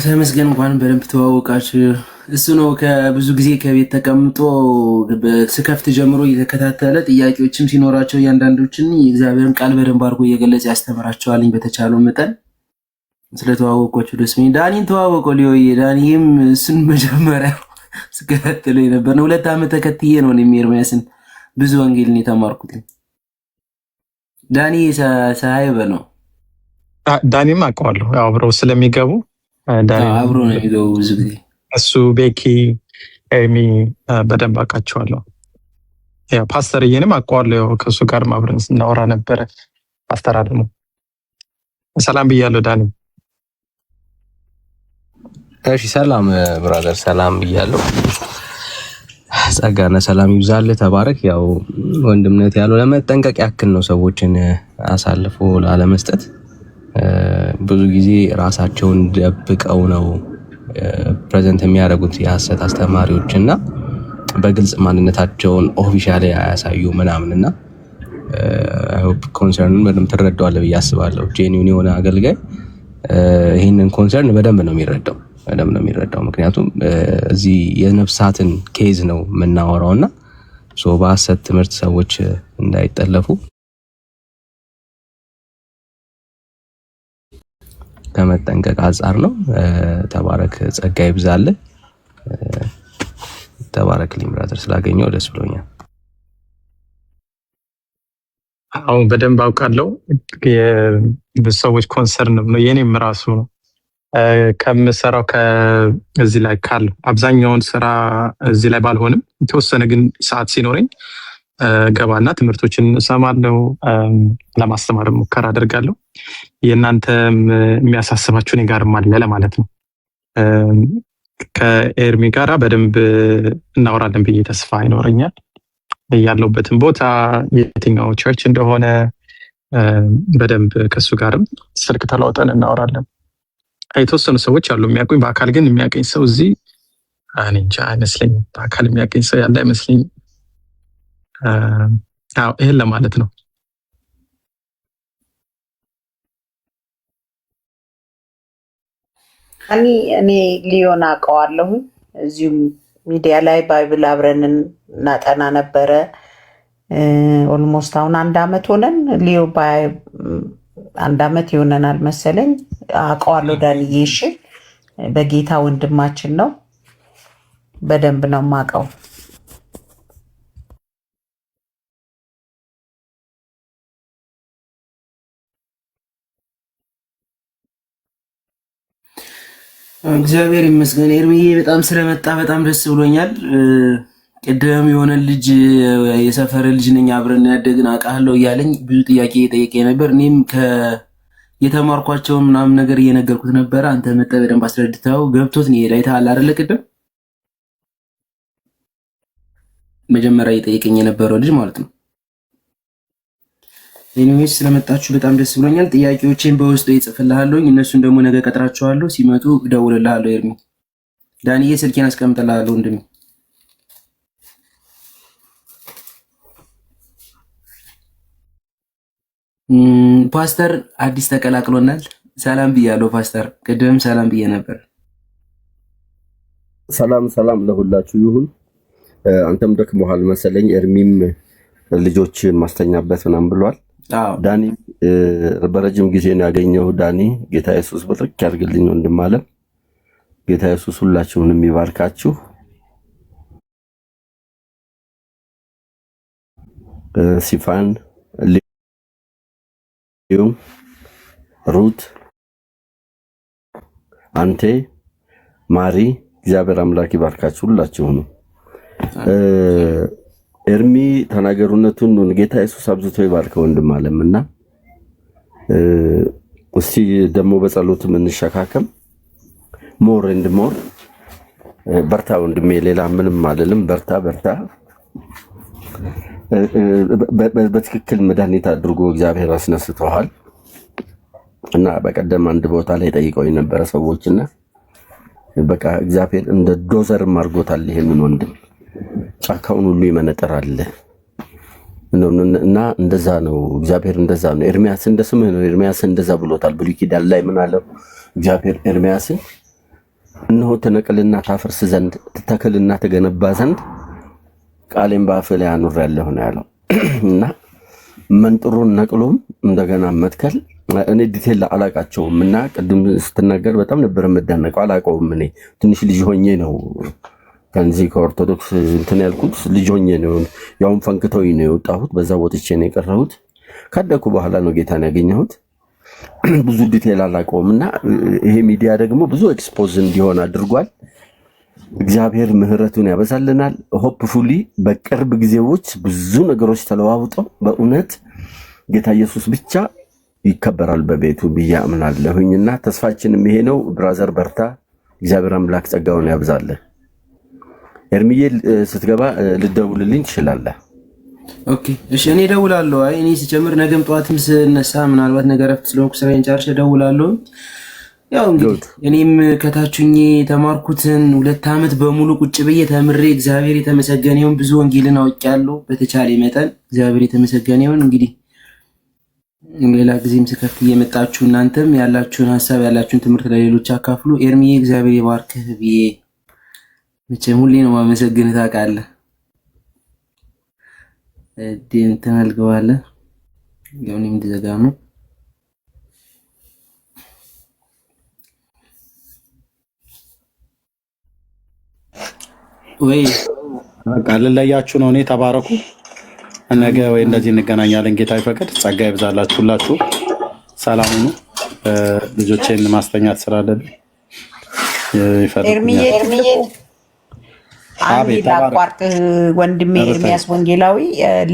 ተመስገን። እንኳን በደንብ ተዋወቃችሁ። እሱ ነው ከብዙ ጊዜ ከቤት ተቀምጦ ስከፍት ጀምሮ እየተከታተለ ጥያቄዎችም ሲኖራቸው እያንዳንዶችን የእግዚአብሔርን ቃል በደንብ አድርጎ እየገለጸ ያስተምራቸዋልኝ በተቻለው መጠን። ስለተዋወቃችሁ ደስ ይላል። ዳኒን ተዋወቀው ሊሆይ ዳኒም እሱን መጀመሪያ ስከታተለው የነበር ነው። 2 ዓመት ተከትዬ ነው ኤርሚያስን ብዙ ወንጌልን የተማርኩት። ዳኒ ሳይበ ነው። ዳኒም አውቀዋለሁ አብረው ስለሚገቡ አብሮ ነው የሚገቡ ብዙ ጊዜ። እሱ ቤኪ ኤርሚ በደንብ አውቃቸዋለሁ። ያው ፓስተርዬንም አውቀዋለሁ። ከእሱ ጋር አብረን ስናወራ ነበረ። ፓስተር አለሙ ሰላም ብያለሁ። ዳኒ እሺ ሰላም ብራዘር፣ ሰላም ብያለሁ። ጸጋና ሰላም ይብዛልህ። ተባረክ። ያው ወንድምነት ያለው ለመጠንቀቅ ያክል ነው፣ ሰዎችን አሳልፎ ላለመስጠት። ብዙ ጊዜ ራሳቸውን ደብቀው ነው ፕሬዘንት የሚያደርጉት የሐሰት አስተማሪዎችና በግልጽ ማንነታቸውን ኦፊሻሊ አያሳዩ ምናምንና አይ ሆፕ ኮንሰርኑን በደንብ ትረዳዋለህ ብዬ አስባለሁ። ጄኒውን የሆነ አገልጋይ ይህንን ኮንሰርን በደንብ ነው የሚረዳው። ምክንያቱም እዚህ የነፍሳትን ኬዝ ነው የምናወራውና በሐሰት ትምህርት ሰዎች እንዳይጠለፉ ከመጠንቀቅ አንጻር ነው። ተባረክ። ጸጋ ይብዛልህ። ተባረክልኝ ብራዘር፣ ስላገኘው ደስ ብሎኛል። አሁን በደንብ አውቃለሁ። የብዙ ሰዎች ኮንሰርን ነው፣ የኔም ራሱ ነው። ከምሰራው ከዚህ ላይ ካለው አብዛኛውን ስራ እዚህ ላይ ባልሆንም የተወሰነ ግን ሰዓት ሲኖረኝ ገባና ትምህርቶችን እሰማለሁ፣ ለማስተማር ሙከራ አደርጋለሁ። የእናንተም የሚያሳስባችሁ እኔ ጋርም አለ ለማለት ነው። ከኤርሚ ጋራ በደንብ እናወራለን ብዬ ተስፋ ይኖረኛል። ያለውበትን ቦታ የትኛው ቸርች እንደሆነ በደንብ ከሱ ጋርም ስልክ ተለዋውጠን እናወራለን። የተወሰኑ ሰዎች አሉ የሚያውቁኝ፣ በአካል ግን የሚያውቀኝ ሰው እዚህ እኔ እንጃ አይመስለኝም። በአካል የሚያውቀኝ ሰው ያለ አይመስለኝም። ይሄን ለማለት ነው። እኔ ሊዮን አውቀዋለሁ። እዚሁም ሚዲያ ላይ ባይብል አብረን እናጠና ነበረ። ኦልሞስት አሁን 1 ዓመት ሆነን። ሊዮ 1 ዓመት ይሆነናል መሰለኝ። አውቀዋለሁ ዳንዬ። እሺ፣ በጌታ ወንድማችን ነው። በደንብ ነው የማውቀው። እግዚአብሔር ይመስገን። ኤርሚዬ በጣም ስለመጣ በጣም ደስ ብሎኛል። ቅድም የሆነ ልጅ የሰፈረ ልጅ ነኝ አብረን ያደግን አውቃለሁ እያለኝ ብዙ ጥያቄ የጠየቀኝ ነበር። እኔም የተማርኳቸውን ምናምን ነገር እየነገርኩት ነበረ። አንተ መጠ በደንብ አስረድተው ገብቶት ነው ሄዳ አይተሃል አይደለ? ቅድም መጀመሪያ እየጠየቀኝ የነበረው ልጅ ማለት ነው። ኤኒዌይስ ስለመጣችሁ በጣም ደስ ብሎኛል። ጥያቄዎችን በውስጡ ይጽፍልሃለሁ፣ እነሱን ደግሞ ነገ ቀጥራቸዋለሁ። ሲመጡ እደውልልሃለሁ። ኤርሚ ዳንዬ ስልኬን አስቀምጥልሃለሁ ወንድሜ። ፓስተር አዲስ ተቀላቅሎናል። ሰላም ብያለሁ ፓስተር። ቅድም ሰላም ብዬ ነበር። ሰላም ለሁላችሁ ይሁን። አንተም ደክሞሃል መሰለኝ። ኤርሚም ልጆች ማስተኛበት ምናምን ብሏል። ዳኒ በረጅም ጊዜ ነው ያገኘው። ዳኒ ጌታ ኢየሱስ በጥቅ ያድርግልኝ ወንድም አለ። ጌታ ኢየሱስ ሁላችሁንም ይባርካችሁ። ሲፋን፣ ሊዩ፣ ሩት፣ አንቴ፣ ማሪ እግዚአብሔር አምላክ ይባርካችሁ ሁላችሁንም። ኤርሚ ተናገሩነቱን ጌታ ኢየሱስ አብዝቶ ይባርከው ወንድም አለምና እስቲ ደግሞ በጸሎት የምንሸካከም ሞር ኤንድ ሞር። በርታ ወንድሜ፣ ሌላ ምንም አልልም። በርታ። በትክክል መድኃኒት አድርጎ እግዚአብሔር አስነስተዋል እና በቀደም አንድ ቦታ ላይ ጠይቀው የነበረ ሰዎችና በቃ እግዚአብሔር እንደ ዶዘርም አድርጎታል። ይሄንን ወንድም ጫካውን ሁሉ ይመነጠራል እና እንደዛ ነው እግዚአብሔር፣ እንደዛ ነው። ኤርሚያስ እንደ ስምህ ነው። ኤርሚያስ እንደዛ ብሎታል ብሉይ ኪዳን ላይ ምን አለው እግዚአብሔር ኤርሚያስን? እነሆ ትነቅልና ታፈርስ ዘንድ ትተክልና ትገነባ ዘንድ ቃሌን በአፍህ ላይ አኑሬአለሁ ነው ያለው። እና መንጥሩን ነቅሎም እንደገና መትከል እኔ ዲቴል አላቃቸውም እና ቅድም ስትናገር በጣም ነበር የምደነቀው። አላውቀውም። እኔ ትንሽ ልጅ ሆኜ ነው ከዚህ ከኦርቶዶክስ እንትን ያልኩት፣ ልጅ ሆኜ ነው ያውም ፈንክተውኝ ነው የወጣሁት። በዛ ወጥቼ ነው የቀረሁት። ካደኩ በኋላ ነው ጌታን ያገኘሁት። ብዙ ዲቴል አላውቀውም እና ይሄ ሚዲያ ደግሞ ብዙ ኤክስፖዝ እንዲሆን አድርጓል። እግዚአብሔር ምሕረቱን ያበዛልናል። ሆፕፉሊ በቅርብ ጊዜዎች ብዙ ነገሮች ተለዋውጠው በእውነት ጌታ ኢየሱስ ብቻ ይከበራል በቤቱ ብዬ አምናለሁኝና ተስፋችንም ይሄ ነው። ብራዘር በርታ፣ እግዚአብሔር አምላክ ጸጋውን ያብዛልህ። ኤርሚዬ ስትገባ ልደውልልኝ ትችላለህ። ኦኬ እሺ፣ እኔ እደውላለሁ። አይ እኔ ሲጀምር ነገም ጠዋትም ስነሳ ምናልባት ነገ ረፍት ስለሆንኩ ስራዬን ጨርሼ እደውላለሁ። ያው እንግዲህ እኔም ከታችኜ የተማርኩትን 2 ዓመት በሙሉ ቁጭ ብዬ ተምሬ እግዚአብሔር የተመሰገነ ይሁን ብዙ ወንጌልን አውቄያለሁ። በተቻለ መጠን እግዚአብሔር የተመሰገነ ይሁን። እንግዲህ ሌላ ጊዜም ስከፍት እየመጣችሁ እናንተም ያላችሁን ሐሳብ ያላችሁን ትምህርት ለሌሎች አካፍሉ። ኤርሚዬ እግዚአብሔር ይባርክህ ብዬ መቼም ሁሌ ነው ማመሰግንህ ታውቃለህ። እንትን አልገባለህ ያውም እንደዘጋ ነው ወይ ቃል ለያችሁ ነው። እኔ ተባረኩ። ነገ ወይ እንደዚህ እንገናኛለን። ጌታ ይፈቅድ። ጸጋ ይብዛላችሁ ሁላችሁ። ሰላም ሁኑ። ልጆቼን ማስተኛት ስላለብኝ ኤርሚዬ አቤት አቋርጥህ ወንድሜ ኤርሚያስ ወንጌላዊ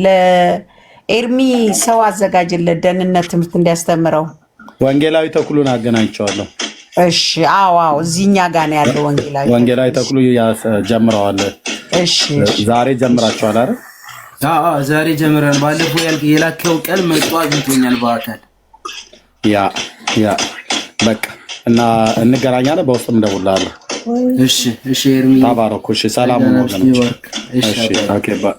ለኤርሚ ሰው አዘጋጅለት ደህንነት ትምህርት እንዲያስተምረው። ወንጌላዊ ተኩሉን አገናኝቸዋለሁ። እሺ አዎ እዚህኛ ጋር ነው ያለው ወንጌላዊ ተኩሉ ጀምረዋል። እሺ ዛሬ ጀምራችኋል አይደል? አዎ ዛሬ ጀምረን ባለፈው የላከው ቀን መጥቶ አግኝቶኛል በአካል ያ በቃ እና እንገናኛለን። በውስጥ እንደውላለሁ። እሺ ኤርሚ ተባረኩ። እሺ ሰላም ነው ወገኖች። እሺ ኦኬ ባይ